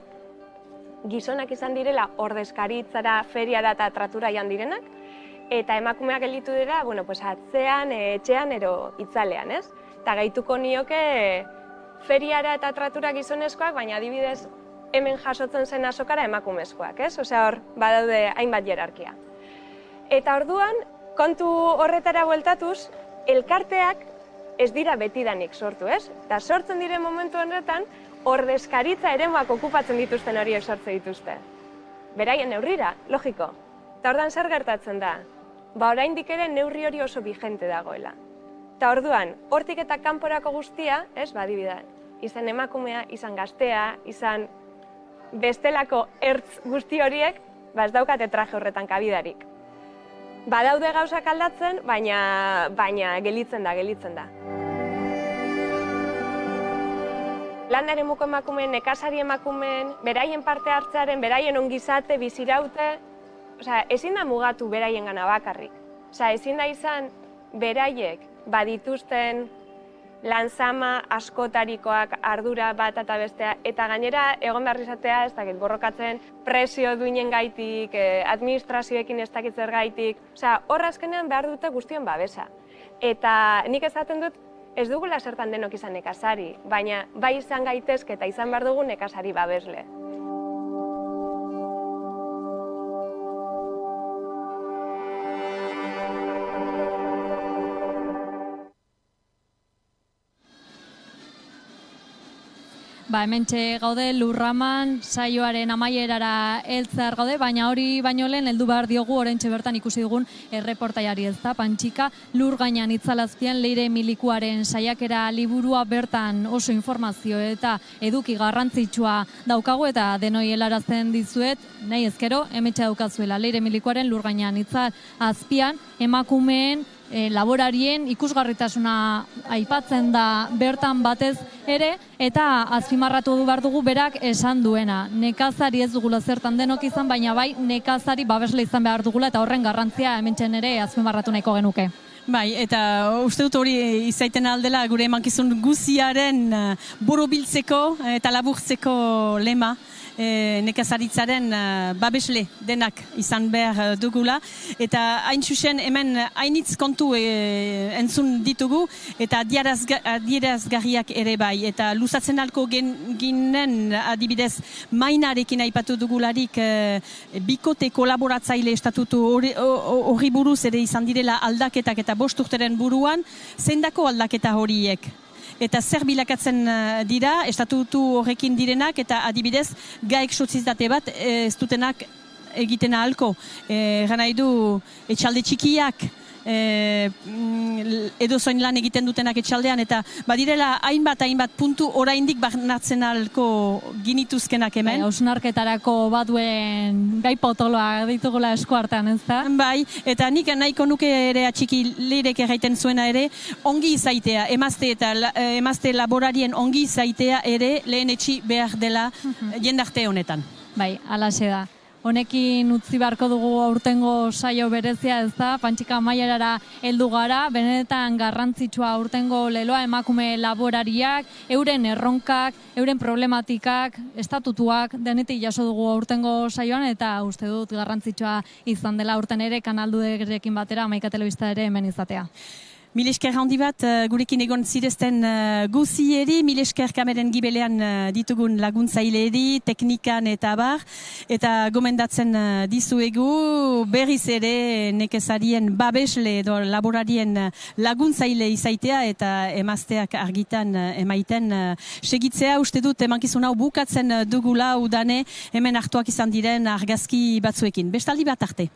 gizonak izan direla ordezkaritzara, feriara eta tratura joan direnak, eta emakumeak gelditu dira, atzean, etxean, ero itzalean, ez? Eta gehituko nioke feriara eta tratura gizonezkoak, baina adibidez hemen jasotzen zen azokara emakumezkoak, ez? Hor, badaude hainbat hierarkia. Eta orduan, kontu horretara bueltatuz, elkarteak ez dira betidanik sortu, ez? Eta sortzen diren momentu honetan, ordezkaritza eremuak okupatzen dituzten horiek sortzen dituzte. Beraien neurrira, logiko. Eta orduan zer gertatzen da? Oraindik ere neurri hori oso vigente dagoela. Eta orduan, hortik eta kanporako guztia, adibidez, izan emakumea, izan gaztea, izan bestelako ertz guzti horiek, ez daukate traje horretan kabidarik. Badaude gauzak aldatzen, baina gelitzen da. Landa eremuko emakumeen, nekazari emakumeen, beraien parte hartzearen, beraien ongizate, biziraute, ezin da mugatu beraien gana bakarrik. Ezin da izan beraiek badituzten lanzama askotarikoak ardura bat eta bestea, eta gainera egon behar izatea, ez dakit, borrokatzen presio duinen gaitik, administrazioekin ez dakit zer gaitik, hor azkenean behar dute guztien babesa. Eta nik esaten dut, ez dugula zertan denok izan nekazari, baina bai izan gaitezke eta izan behar dugu nekazari babesle. Hementxe gaude Lurraman saioaren amaierara heltzear gaude, baina hori baino lehen heldu behar diogu oraintxe bertan ikusi dugun erreportaiari, ez da, Pantxika, Lur gainean itzalazpian Leire Milikuaren saiakera liburua bertan oso informazio eta eduki garrantzitsua daukagu eta denoi helarazten dizuet, nahi ezkero, hemetxe daukazuela Leire Milikuaren Lur gainean itzalazpian emakumeen laborarien ikusgarritasuna aipatzen da bertan batez ere, eta azpimarratu du behar dugu berak esan duena. Nekazari ez dugula zertan denok izan, baina bai nekazari babesle izan behar dugula, eta horren garrantzia hementxen ere azpimarratu nahiko genuke. Bai, eta uste dut hori izaiten aldela gure emankizun guziaren borobiltzeko eta laburtzeko lema. Nekazaritzaren babesle denak izan behar dugula, eta hain zuzen hemen hainitz kontu entzun ditugu eta adierazgarriak ere bai, eta luzatzen alko ginen adibidez mainarekin aipatu dugularik bikote kolaboratzaile estatutu hori buruz ere izan direla aldaketak eta 5 urteren buruan, zeindako aldaketa horiek? Eta zer bilakatzen dira, estatutu horrekin direnak, eta adibidez, gaek sotzizdate bat ez dutenak egiten ahalko. Gana edu, etxalde txikiak, edo zoin lan egiten dutenak etxaldean, eta badirela hainbat puntu oraindik barnatzen ahalko ginituzkenak hemen. Hausnarketarako baduen gai potoloa ditugula esku hartan, ez da? Bai, eta nik nahiko nuke ere atxiki Leirek erraiten zuena ere, ongi izaitea, emazte laborarien ongi izaitea ere lehen etxi behar dela jendarte honetan. Bai, alaxe da. Honekin utzi beharko dugu aurtengo saio berezia, ez da, Pantxika amaierara heldu gara, benetan garrantzitsua aurtengo leloa emakume laborariak, euren erronkak, euren problematikak, estatutuak, denetik jaso dugu aurtengo saioan, eta uste dut garrantzitsua izan dela aurten ere kanaldurekin batera Hamaika Telebista ere hemen izatea. Mil esker handi bat gurekin egon zirezten guzieri, mil esker kameren gibelean ditugun laguntzaileri, teknikan eta bar, eta gomendatzen dizuegu berriz ere nekezarien babesle edo laborarien laguntzaile izaitea eta emazteak argitan emaiten segitzea. Uste dut emankizun hau bukatzen dugula udane hemen hartuak izan diren argazki batzuekin. Bestaldi bat arte.